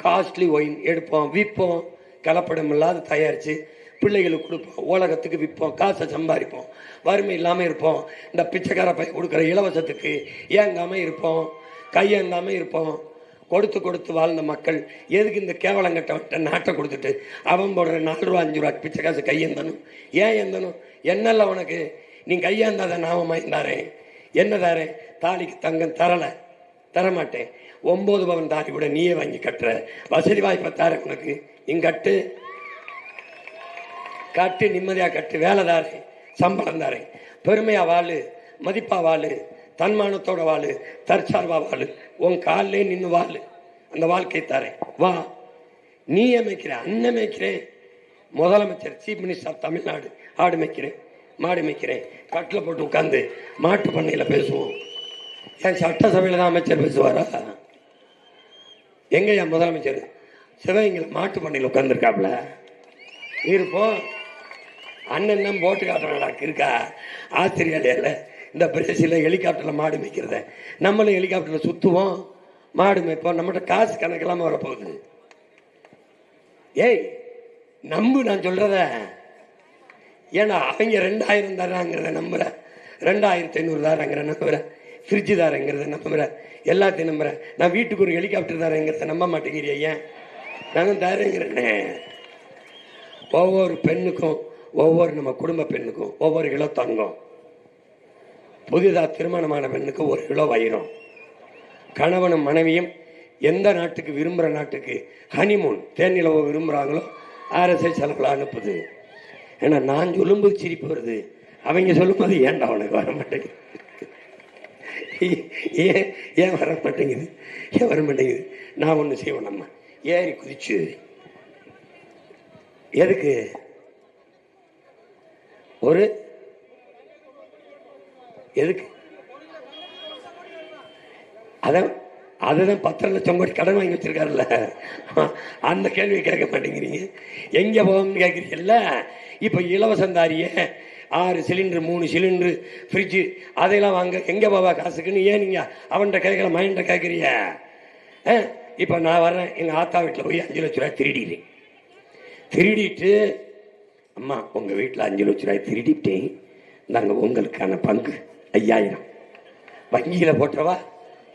காஸ்ட்லி ஒயின் எடுப்போம், விற்போம். கலப்படம் இல்லாத தயாரித்து பிள்ளைகளுக்கு கொடுப்போம், உலகத்துக்கு விற்போம், காசை சம்பாதிப்போம், வறுமை இல்லாமல் இருப்போம். இந்த பிச்சைக்கார பையன் கொடுக்குற இலவசத்துக்கு ஏங்காமல் இருப்போம், கையேந்தாமல் இருப்போம். கொடுத்து வாழ்ந்த மக்கள் எதுக்கு இந்த கேவலங்கட்ட நாட்டை கொடுத்துட்டு அவன் போடுற 4 ரூபா 5 ரூபா பிச்சை காசு கையேந்தனும்? ஏன் ஏந்தனும்? என்னல்ல உனக்கு? நீ கையேந்தாத நாம தாரேன், என்ன தாரேன்? தாலிக்கு தங்கம் தரமாட்டேன். 9 பவன் தாலி கூட நீயே வாங்கி கட்டுற வசதி வாய்ப்பை தாரேன் உனக்கு. இங்கட்டு கட்டு, நிம்மதியா கட்டு, வேலை தாரேன், சம்பளம் தாரேன், பெருமையா வாழு, மதிப்பா வாழு, தன்மானத்தோட வாழு, தற்சார்பா வாழு, உன் காலிலே நின்று வாழு, அந்த வாழ்க்கை தாரேன் வா. நீ மேய்க்கிறேன், அண்ணன் மேய்க்கிறேன், முதலமைச்சர் சீஃப் மினிஸ்டர் ஆஃப் தமிழ்நாடு ஆடு மேய்க்கிறேன், மாடு மேய்க்கிறேன், கட்டில் போட்டு உட்காந்து மாட்டு பண்ணையில பேசுவோம். என் சட்டசபையில தான் அமைச்சர் பேசுவாரா? எங்க என் முதலமைச்சர்? சிவகங்கையில மாட்டு பண்ணையில் உட்காந்துருக்காப்ல இருப்போம். அண்ணன் தான் போட்டு காட்டுறாடா இருக்கா ஆஸ்திரேலியால, இந்த பிரேசில ஹெலிகாப்டர்ல மாடு மேய்க்கிறத, நம்மளும் ஹெலிகாப்டர்ல சுத்துவோம், மாடு மேய்ப்போம். நம்மகிட்ட காசு கணக்கெல்லாம வரப்போகுது. ஏய் நம்பு நான் சொல்றத. ஏன்னா அவங்க 2000 தராங்கிறத நம்புற, 2500 தாரங்கிற நம்புற, ஃப்ரிட்ஜு தாரங்கிறத நம்புற, எல்லாத்தையும் நம்புற. நான் வீட்டுக்கு ஒரு ஹெலிகாப்டர் தாரங்கிறத நம்ப மாட்டேங்கிறிய? ஏன் நானும் தாரங்கிறேன்னே. ஒவ்வொரு பெண்ணுக்கும், ஒவ்வொரு நம்ம குடும்ப பெண்ணுக்கும் ஒவ்வொரு கிலோ தங்கம், புதிதாக திருமணமான பெண்ணுக்கு 1 கிலோ வைரம், கணவனும் மனைவியும் எந்த நாட்டுக்கு விரும்புகிற நாட்டுக்கு ஹனிமூன் தேனிலவோ விரும்புகிறாங்களோ அரசை செலவில் அனுப்புது. ஏன்னா நான் சொல்லும்போது சிரிப்பு வருது, அவங்க சொல்லும்போது ஏன்டா அவனுக்கு வர மாட்டேங்குது, ஏன் வர மாட்டேங்குது, ஏன் வர மாட்டேங்குது? நான் ஒன்று செய்வோம், நம்ம ஏறி குதிச்சு எதுக்கு ஒரு எதுக்கு அதுதான் 10 லட்சம் கோடி கடன் வாங்கி வச்சிருக்காருல்ல, அந்த கேள்வியை கேட்க மாட்டேங்கிறீங்க. எங்க போகணும்னு கேட்குறீங்கல்ல. இப்ப இலவசந்தாரிய 6 சிலிண்டர் 3 சிலிண்டர் ஃப்ரிட்ஜு அதையெல்லாம் வாங்க எங்க போவா காசுக்குன்னு ஏன் நீங்க அவன்கிட்ட கேட்கல, மைண்ட கேட்குறீங்க. இப்ப நான் வர்றேன், எங்க ஆத்தா வீட்டில் போய் 5 லட்ச ரூபாய் திருடிட்டு அம்மா உங்க வீட்டில் 5 லட்ச ரூபாய் திருடிட்டேன், நாங்கள் உங்களுக்கான பங்கு 5000 வங்கியில் போட்டுறவா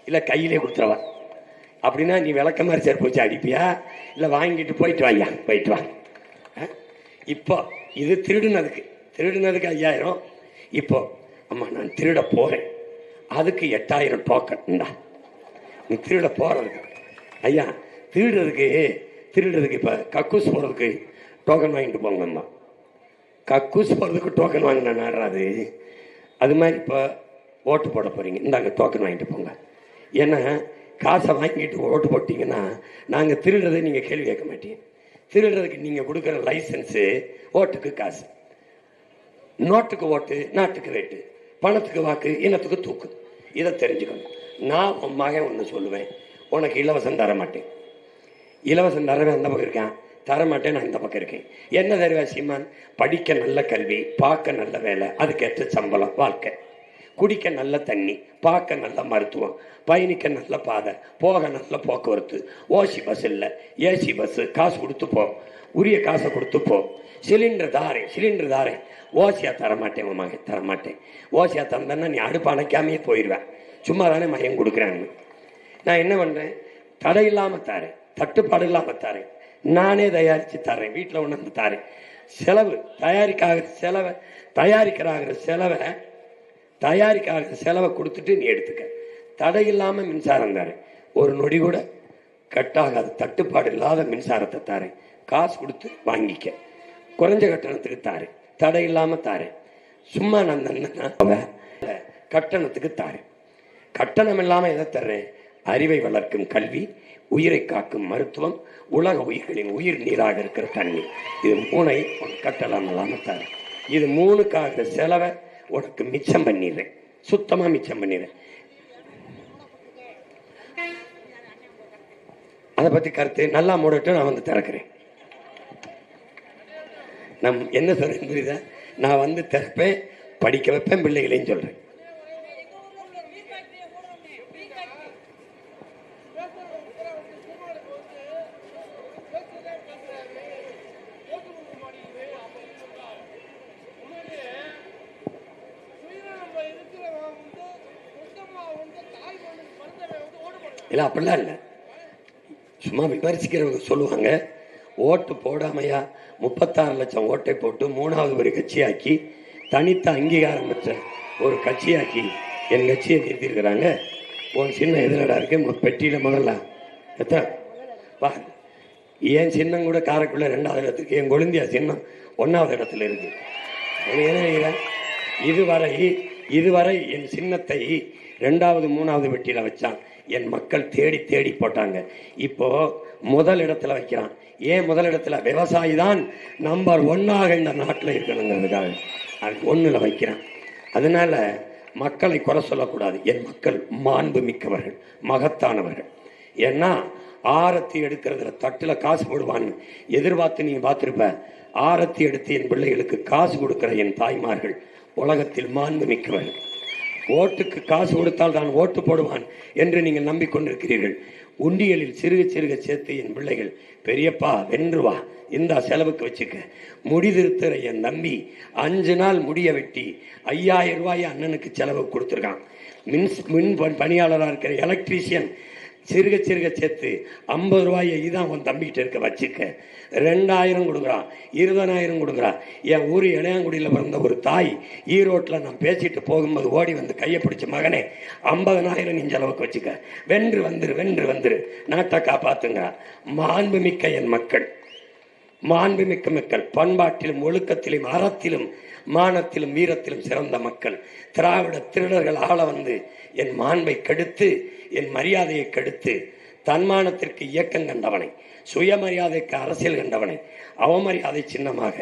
இல்லை கையிலே கொடுத்துறவா அப்படின்னா நீ விளக்க மாதிரி சேர்ப்பு வச்சு அடிப்பியா இல்லை வாங்கிட்டு போயிட்டு வாயா போயிட்டு வா. இப்போ இது திருடுனதுக்கு 5000. இப்போ அம்மா நான் திருட போறேன், அதுக்கு 8000 டோக்கன் இந்தா. நீ திருட போறதுக்கு ஐயா திருடுறதுக்கு இப்போ கக்கூஸ் போகிறதுக்கு டோக்கன் வாங்கிட்டு போங்கம்மா. கக்கூஸ் போகிறதுக்கு டோக்கன் வாங்கினா நாடுறாது. அது மாதிரி இப்போ ஓட்டு போட போகிறீங்க, இந்தாங்க டோக்கன் வாங்கிட்டு போங்க. ஏன்னா காசை வாங்கிட்டு ஓட்டு போட்டிங்கன்னா நாங்கள் திருடுறதை நீங்கள் கேள்வி கேட்க மாட்டீங்க. திருடுறதுக்கு நீங்கள் கொடுக்குற லைசன்ஸு, ஓட்டுக்கு காசு, நோட்டுக்கு ஓட்டு, நாட்டுக்கு ரேட்டு, பணத்துக்கு வாக்கு, இனத்துக்கு தூக்கு. இதை தெரிஞ்சுக்கணும். நான் உன் மகன் ஒன்று சொல்லுவேன், உனக்கு இலவசம் தர மாட்டேன். இலவசம் தரவே அந்த பக்கம் இருக்கேன், தரமாட்டேன் நான் இந்த பக்கம் இருக்கேன். என்ன தருவா சீமான்? படிக்க நல்ல கல்வி, பார்க்க நல்ல வேலை, அதுக்கேற்ற சம்பளம், வாழ்க்கை, குடிக்க நல்ல தண்ணி, பார்க்க நல்ல மருத்துவம், பயணிக்க நல்ல பாதை, போக நல்ல போக்குவரத்து, ஓசி பஸ் இல்லை ஏசி பஸ், காசு கொடுத்து போ, உரிய காசை கொடுத்து போ, சிலிண்டர் தாரேன், ஓசியா தரமாட்டேன் உன் மகன், தரமாட்டேன். ஓசியா தந்தேன்னா நீ அடுப்பு அணைக்காமையே போயிடுவேன், சும்மா தானே மகன் கொடுக்குறான்னு. நான் என்ன பண்ணுறேன், தடை இல்லாமல் தாரேன், தட்டுப்பாடு இல்லாமல் தாரேன், நானே தயாரித்து தரேன், வீட்டில் ஒன்று வந்து தாரேன். செலவு தயாரிக்காகிற செலவை கொடுத்துட்டு நீ எடுத்துக்க. தடை இல்லாமல் மின்சாரம் தாரேன், ஒரு நொடி கூட கட்டாகாது, தட்டுப்பாடு இல்லாத மின்சாரத்தை தாரேன், காசு கொடுத்து வாங்கிக்க, குறைஞ்ச கட்டணத்துக்கு தாரேன், தடை இல்லாமல் தாரேன். சும்மா நான் கட்டணத்துக்கு தாரேன். கட்டணம் இல்லாமல் எதை தர்றேன்? அறிவை வளர்க்கும் கல்வி, உயிரை காக்கும் மருத்துவம், உலக உயிர்களின் உயிர் நீராக இருக்கிற தண்ணி, இது 3ஐ கட்டணம் இல்லாமல் தரேன். இது 3க்காகிற செலவை உனக்கு மிச்சம் பண்ணிடுறேன், சுத்தமா மிச்சம் பண்ணிடுறேன். அதை பத்தி கருத்து நல்லா மூடட்டு, நான் வந்து திறக்கிறேன். நம் என்ன சொல்றேன் புரியுதா? நான் வந்து திறப்பேன், படிக்க வைப்பேன், பிள்ளைகளையும் சொல்றேன். இல்லை அப்படிலாம் இல்லை, சும்மா விமர்சிக்கிறவங்க சொல்லுவாங்க, ஓட்டு போடாமையா 36 லட்சம் ஓட்டை போட்டு 3வது ஒரு கட்சியாக்கி, தனித்த அங்கீகாரம் பெற்ற ஒரு கட்சியாக்கி என் கட்சியை நிறுத்திருக்கிறாங்க. உன் சின்னம் எதிரடா இருக்கு பெட்டியில முதல்ல வா. என் சின்னம் கூட காரைக்குள்ள 2வது இடத்துக்கு, என் கொழுந்தியா சின்னம் 1வது இடத்துல இருக்கு. என்ன இதுவரை என் சின்னத்தை 2வது 3வது பெட்டியில வச்சான். என் மக்கள் தேடி தேடி போட்டாங்க. இப்போ முதல் இடத்துல வைக்கிறான். ஏன் முதல் இடத்துல? விவசாயி தான் நம்பர் 1ஆக இந்த நாட்டில் இருக்கணுங்கிறதுக்காக அது 1ல் வைக்கிறான். அதனால மக்களை குறை சொல்லக்கூடாது. என் மக்கள் மாண்பு மிக்கவர்கள், மகத்தானவர்கள். ஏன்னா ஆரத்தி எடுக்கிறதுல தட்டில் காசு போடுவான்னு எதிர்பார்த்து நீங்க பார்த்துருப்ப. ஆரத்தி எடுத்து என் பிள்ளைகளுக்கு காசு கொடுக்கிற என் தாய்மார்கள் உலகத்தில் மாண்பு மிக்கவர்கள். ஓட்டுக்கு காசு கொடுத்தால் தான் ஓட்டு போடுவான் என்று நீங்கள் நம்பிக்கொண்டிருக்கிறீர்கள். உண்டியலில் சிறுக சிறுக சேர்த்து என் பிள்ளைகள், பெரியப்பா வென்று வா, இந்த செலவுக்கு வச்சுக்க, முடி திருத்துற என் நம்பி 5 நாள் முடிய வெட்டி 5000 ரூபாய் அண்ணனுக்கு செலவு கொடுத்துருக்கான். மின் பணியாளராக இருக்கிற எலக்ட்ரீஷியன் சிறுக சிறுக சேர்த்து 50 ரூபாயை இதான் உன் தம்பிக்கிட்ட இருக்க வச்சுக்க, 2000 கொடுக்குறான், 20000 கொடுக்குறான். என் ஊர் இளையாங்குடியில் பிறந்த ஒரு தாய் ஈரோட்டில் நான் பேசிட்டு போகும்போது ஓடி வந்து கையை பிடிச்ச, மகனே 50000 நீ செலவுக்கு வச்சுக்க, வென்று வந்துரு நாட்டை காப்பாத்துங்கிறா. மாண்புமிக்க என் மக்கள், மாண்புமிக்க மக்கள், பண்பாட்டிலும் ஒழுக்கத்திலும் அறத்திலும் மானத்திலும் வீரத்திலும் சிறந்த மக்கள். திராவிட திருடர்கள் ஆள வந்து என் மாண்பை கெடுத்து, என் மரியாதையை கெடுத்து, தன்மானத்திற்கு இயக்கம் கண்டவனை, சுயமரியாதைக்கு அரசியல் கண்டவனை அவமரியாதை சின்னமாக,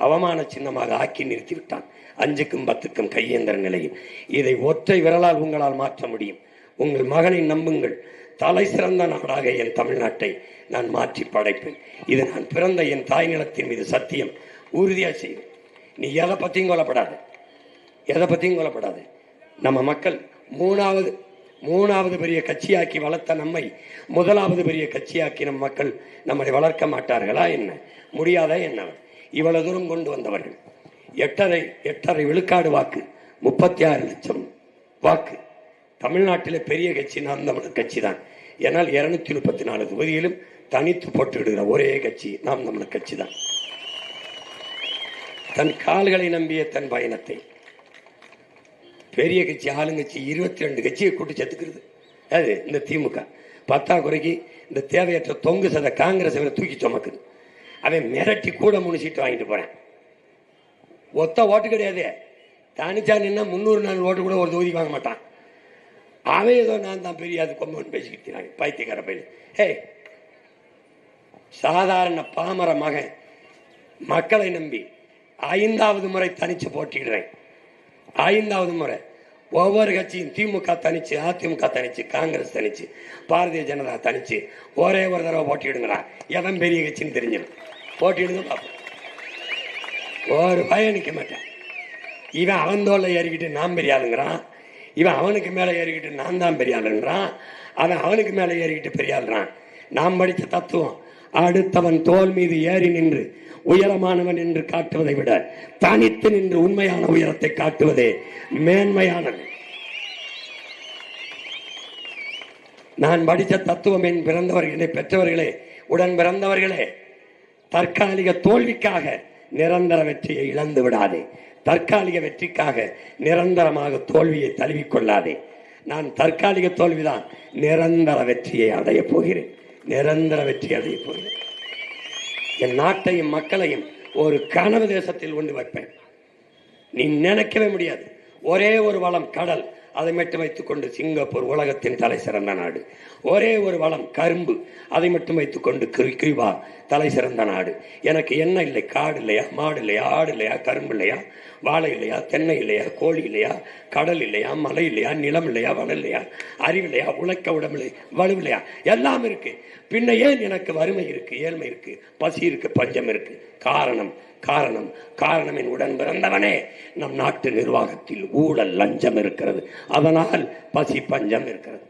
அவமான சின்னமாக ஆக்கி நிறுத்திவிட்டான். 5க்கும் 10க்கும் கையேந்திர நிலையில். இதை ஒற்றை விரலால் உங்களால் மாற்ற முடியும். உங்கள் மகனை நம்புங்கள். தலை சிறந்த நாடாக என் தமிழ்நாட்டை நான் மாற்றி படைப்பேன். இது நான் பிறந்த என் தாய் நிலத்தின் மீது சத்தியம். உறுதியாக செய்வேன். நீ எதை பற்றியும் கொல்லப்படாது, எதை பற்றியும் கொல்லப்படாது. நம்ம மக்கள் மூணாவது பெரிய கட்சியாக்கி வளர்த்த நம்மை முதலாவது பெரிய கட்சியாக்கி நம் மக்கள் நம்மை வளர்க்க மாட்டார்களா என்ன? முடியாதா என்ன? இவ்வளவு தூரம் கொண்டு வந்தவர்கள் 8.5 விழுக்காடு வாக்கு, 36 லட்சம் வாக்கு. தமிழ்நாட்டில் பெரிய கட்சி நாம் தமிழர் கட்சி தான். ஏன்னால் 234 தொகுதியிலும் தனித்து போட்டுவிடுகிற ஒரே கட்சி நாம் தமிழர் கட்சி தான். தன் கால்களை நம்பிய தன் பயணத்தை பெரிய கட்சி, ஆளுங்கட்சி 22 கட்சியை கூட்டி சேர்த்துக்கிறது. அது இந்த திமுக. 10 குறைக்கு இந்த தேவையற்ற தொங்கு சத காங்கிரஸ் தூக்கி சுமக்குது. அவன் மிரட்டி கூட 3 சீட்டு வாங்கிட்டு போறேன். ஒத்த ஓட்டு கிடையாது. தனிச்சா நின்னா 300-400 ஓட்டு கூட ஒரு தொகுதி வாங்க மாட்டான். அவன் ஏதோ நான் தான் பெரிய அது கொம்பன் பேசிக்கிறாங்க, பைத்தியக்கார பையன். ஹே, சாதாரண பாமர மகன் மக்களை நம்பி 5வது முறை தனிச்சு போட்டிடுறேன். 5வது முறை ஒவ்வொரு கட்சியும் திமுக தனிச்சு, அதிமுக தனிச்சு, காங்கிரஸ் தனிச்சு, பாரதிய ஜனதா தனிச்சு ஒரே ஒரு தடவை போட்டிடுங்களா? எவன் பெரிய கட்சின்னு தெரிஞ்சிடும். போட்டிடுங்க பார்ப்போம். ஒரு பையன் நிற்க மாட்டேன். இவன் அவன் தோல்ல ஏறிக்கிட்டு நான் பெரிய ஆளுங்கிறான். இவன் அவனுக்கு மேலே ஏறிக்கிட்டு நான் தான் பெரிய ஆளுன்றான். அவன் அவனுக்கு மேலே ஏறிக்கிட்டு பெரிய ஆளுறான். நாம் படித்த தத்துவம் அடுத்தவன் தோல் மீது ஏறி நின்று உயரமானவன் என்று காட்டுவதை விட தனித்து நின்று உண்மையான உயரத்தை காட்டுவதே மேன்மையானது. நான் படித்த தத்துவம் என் பிறந்தவர்களே, பெற்றவர்களே, உடன் பிறந்தவர்களே, தற்காலிக தோல்விக்காக நிரந்தர வெற்றியை இழந்து விடாதே. தற்காலிக வெற்றிக்காக நிரந்தரமாக தோல்வியை தழுவிக்கொள்ளாதே. நான் தற்காலிக தோல்விதான், நிரந்தர வெற்றியை அடைய போகிறேன். நிரந்தர வெற்றி அடைய போகிறேன். என் நாட்டையும் மக்களையும் ஒரு கனவு தேசத்தில் கொண்டு வைப்பேன். நீ நினைக்கவே முடியாது. ஒரே ஒரு வளம் கடல், அதை மட்டும் வைத்துக் கொண்டு சிங்கப்பூர் உலகத்தின் தலை சிறந்த நாடு. ஒரே ஒரு வளம் கரும்பு, அதை மட்டும் வைத்துக் கொண்டு கியூபா தலை சிறந்த நாடு. எனக்கு என்ன இல்லை? காடு இல்லையா, மாடு இல்லையா, ஆடு இல்லையா, கரும்பு இல்லையா, வாழை இல்லையா, தென்னை இல்லையா, கோழி இல்லையா, கடல் இல்லையா, மலை இல்லையா, நிலம் இல்லையா, வனம் இல்லையா, அறிவு இல்லையா, உழைக்க உடம்பு வலு இல்லையா? எல்லாம் இருக்கு. பின்ன ஏன் எனக்கு வறுமை இருக்கு, ஏழ்மை இருக்கு, பசி இருக்கு, பஞ்சம் இருக்கு? காரணம் காரணம் காரணம் என் உடன் பிறந்தவனே, நம் நாட்டு நிர்வாகத்தில் ஊழல் லஞ்சம் இருக்கிறது. அதனால் பசி பஞ்சம் இருக்கிறது.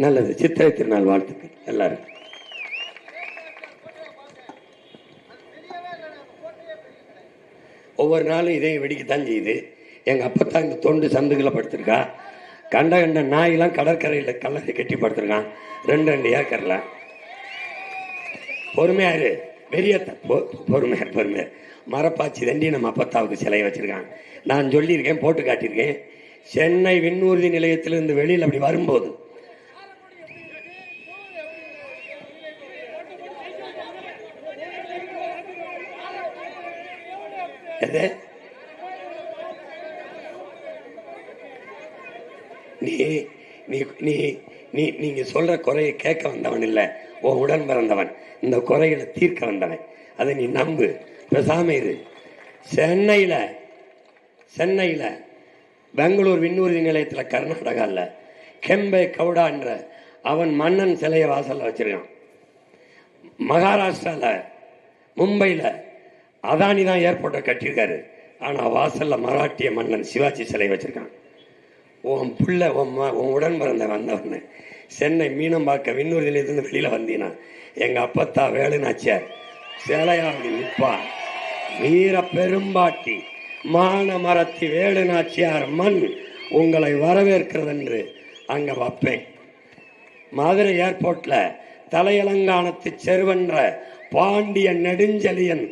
நல்லது. சித்திரை திருநாள் வாழ்த்துக்கள் எல்லாரும். ஒவ்வொரு நாளும் இதே வெடிக்கத்தான் செய்யுது. எங்க அப்பத்தான் இந்த தொண்டு சந்துகளை படுத்திருக்கா. கண்ட கண்ட நாயெல்லாம் கடற்கரையில் கல்லறை கட்டி படுத்திருக்கான் 2 ஏக்கர்ல. பொறுமையாரு, பெரிய பொறுமையார் மரப்பாச்சி தண்டி நம்ம அப்பத்தாவுக்கு சிலையை வச்சிருக்காங்க. நான் சொல்லியிருக்கேன், போட்டு காட்டியிருக்கேன். சென்னை விண்ணூர்தி நிலையத்திலிருந்து வெளியில் அப்படி வரும்போது நீங்க சொல்ற குறையை கேட்க வந்தவன் இல்லை, உன் உடன் பிறந்தவன். இந்த குறைகளை தீர்க்க வந்தவன். அதை நீ நம்பு, பேசாம இரு. சென்னையில பெங்களூர் விண்ணூர்தி நிலையத்தில், கர்நாடகாவில் கெம்பே கவுடா என்ற அவன் மன்னன் சிலையை வாசல்ல வச்சிருக்கான். மகாராஷ்டிரால மும்பையில் அதானி தான் ஏர்போர்ட்டை கட்டியிருக்காரு. ஆனா வாசல்ல மராட்டிய மன்னன் சிவாஜி சிலை வச்சிருக்கான். உன் புள்ள உன் உடன் பிறந்த வந்தவன் சென்னை மீனம்பாக்க விண்ணூர் நிலையத்திலிருந்து வெளியில வந்தீனா எங்க அப்பத்தா வேலுநாச்சியார் சிலையா அப்படி நிற்பா. வீர பெரும்பாட்டி மானமரத்தி வேலுநாச்சியார் மண் உங்களை வரவேற்கிறது என்று அங்க வைப்பேன். மதுரை ஏர்போர்ட்ல தலையலங்கானத்து செருவென்ற பாண்டிய நெடுஞ்செழியன்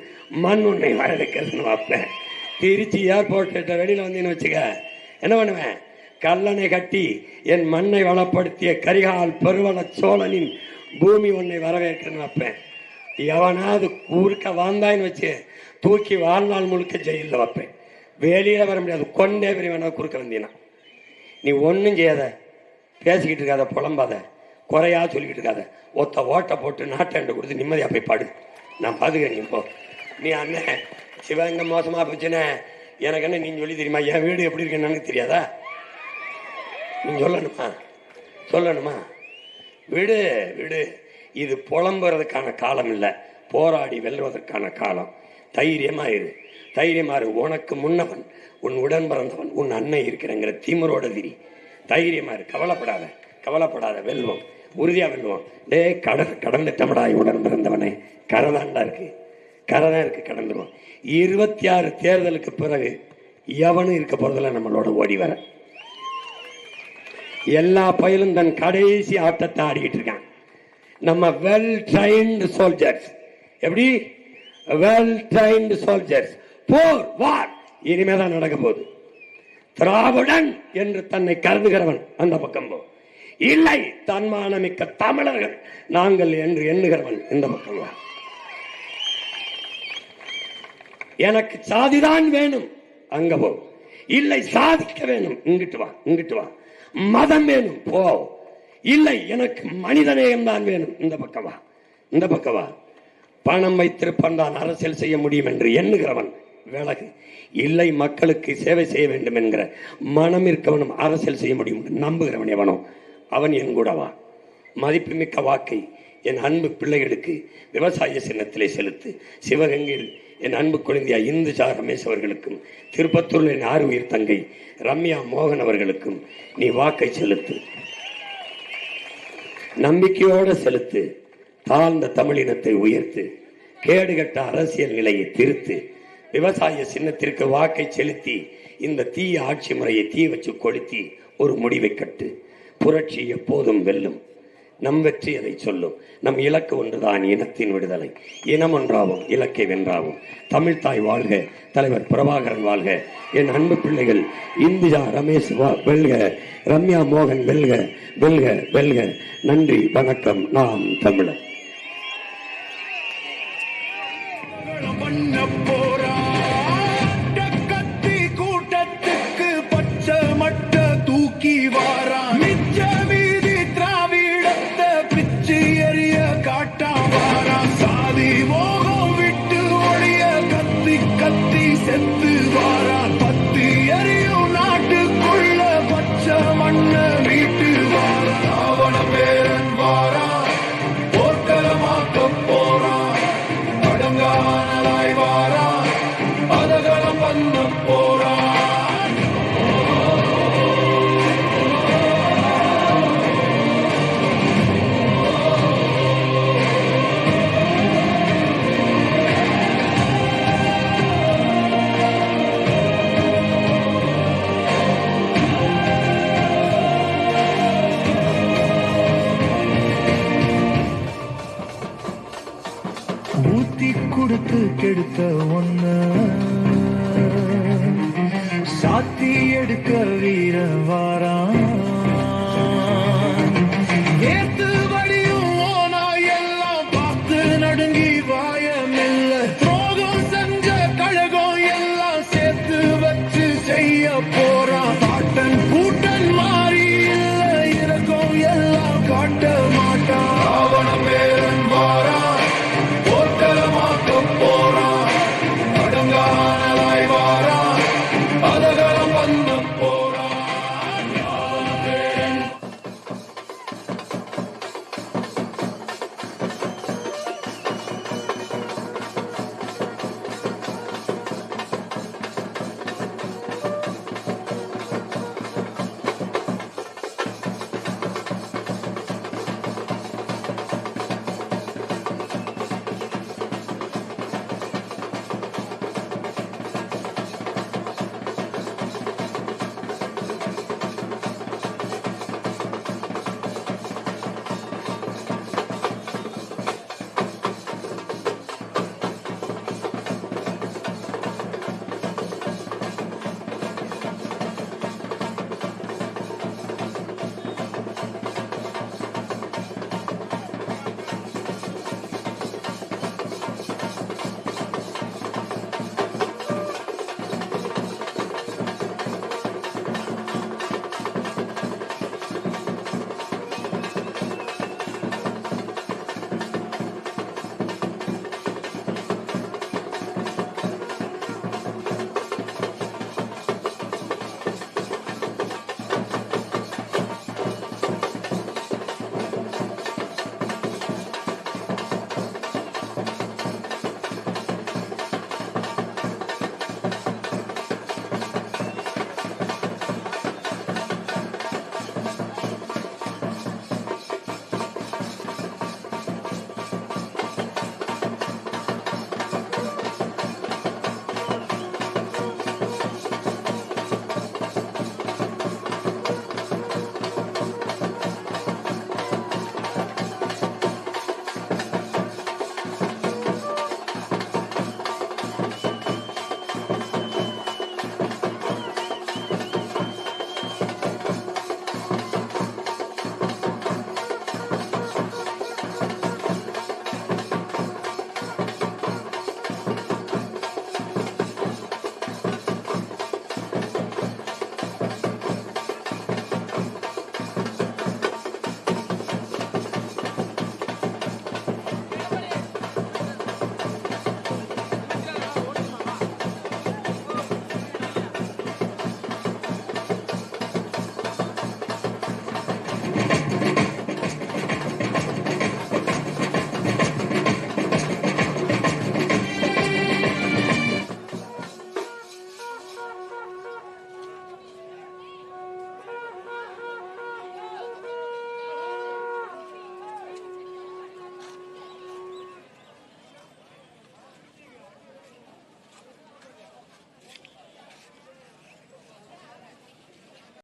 மண் உன்னை வரவேற்கிறதுன்னு வைப்பேன். திருச்சி ஏர்போர்ட் வெளியில வந்தீங்கன்னு வச்சுக்க, என்ன பண்ணுவேன்? கல்லணை கட்டி என் மண்ணை வளப்படுத்திய கரிகால் பெருவள சோழனின் பூமி உன்னை வரவேற்கிறேன்னு வைப்பேன். எவனாவது ஊருக்க வாழ்ந்தாயின்னு வச்சு தூக்கி வாழ்நாள் முழுக்க ஜெயிலில் வைப்பேன். வெளியில வர முடியாது, கொண்டே பெரிய வேணா குறுக்க வந்தீங்கன்னா. நீ ஒன்றும் செய்யாத, பேசிக்கிட்டு இருக்காத, புலம்பாத, குறையா சொல்லிக்கிட்டு இருக்காத. ஒத்த ஓட்டை போட்டு நாட்டை கொடுத்து நிம்மதியா போய் பாடு. நான் பாத்துக்கிறேன். நீ போ. நீ அண்ணன் சிவகங்கை மோசமா போச்சுன்னு எனக்கு என்ன நீ சொல்லி தெரியுமா? என் வீடு எப்படி இருக்குன்னு எனக்கு தெரியாதா? நீ சொல்லணுமா? விடு. இது புலம்புறதுக்கான காலம் இல்லை, போராடி வெல்வதற்கான காலம். தைரியமாறு. உனக்கு முன்னவன், உன் உடன் பிறந்தவன், உன் அன்னை இருக்கிறங்கிற திமிரோட திரி. தைரியமாறு, கவலைப்படாத. வெல்வோம், உறுதியா வெல்வோம். கடந்துட்டமடாய் உடன் பிறந்தவனே. கரைதான் இருக்கு, கடந்துருவோம். 26 தேர்தலுக்கு பிறகு எவனும் இருக்க போறதில்ல நம்மளோட ஓடி வர. எல்லா பயிலும் தன் கடைசி ஆட்டத்தை ஆடிக்கிட்டு இருக்கான். நம்ம வெல் ட்ரைன்டு சோல்ஜர்ஸ். எப்படி? Well trained soldiers. போர், வார் இனிமேதான் நடக்க போகுது. திராவிடன் என்று தன்னை கருதுகிறவன் அந்த பக்கம் போ. இல்லை, தன்மானமிக்க தமிழர்கள் நாங்கள் என்று எண்ணுகிறவன் இந்த பக்கம் வா. எனக்கு சாதிதான் வேணும், அங்க போ. இல்லை, சாதிக்க வேணும், இங்கிட்டு வா. மதம் வேணும், போ. இல்லை, எனக்கு மனிதநேயம் தான் வேணும், இந்த பக்கம் வா. பணம் வைத்திருப்பான் அரசியல் செய்ய முடியும் என்று எண்ணுகிறவன் விலகு. இல்லை, மக்களுக்கு சேவை செய்ய வேண்டும் என்கிற மனம் இருக்கவனும் அரசியல் செய்ய முடியும் நம்புகிறவன் எவனோ அவன் என் கூட வா. மதிப்புமிக்க வாக்கை என் அன்பு பிள்ளைகளுக்கு விவசாய சின்னத்திலே செலுத்து. சிவகங்கையில் என் அன்பு குழந்தையா இந்துஜா ரமேஷ் அவர்களுக்கும், திருப்பத்தூரில் என் 6 உயிர் தங்கை ரம்யா மோகன் அவர்களுக்கும் நீ வாக்கை செலுத்து. நம்பிக்கையோடு செலுத்து. தாழ்ந்த தமிழினத்தை உயர்த்து. கேடுகட்ட அரசியல் நிலையை திருத்து. விவசாய சின்னத்திற்கு வாக்கை செலுத்தி இந்த தீய ஆட்சி முறையை தீ வச்சு கொளுத்தி ஒரு முடிவை கட்டு. புரட்சி எப்போதும் வெல்லும். நம் வெற்றி அதை சொல்லும். நம் இலக்கு ஒன்றுதான், இனத்தின் விடுதலை. இனம் ஒன்றாவும் இலக்கை வென்றாவும். தமிழ்தாய் வாழ்க, தலைவர் பிரபாகரன் வாழ்க. என் அன்பு பிள்ளைகள் இந்துஜா ரமேஷ் வெல்க, ரம்யா மோகன் வெல்க. நன்றி, வணக்கம். நாம் தமிழர். கூட்டத்துக்கு பச்சை மட்ட தூக்கி வாரா. கத்தி செத்து வாரான். பத்தி எரியும் நாட்டுக்குள்ள பச்சை மண்ண வீட்டு வாரான். அவன பேரன் வாரான், போர்க்களமாக்க போறான். அடங்கானலாய் வாரான், அதகளம் பண்ண போறான். ஊத்தி கொடுத்து கெடுத்த ஒன்ன சாத்தி எடுக்க வீர வாரான்.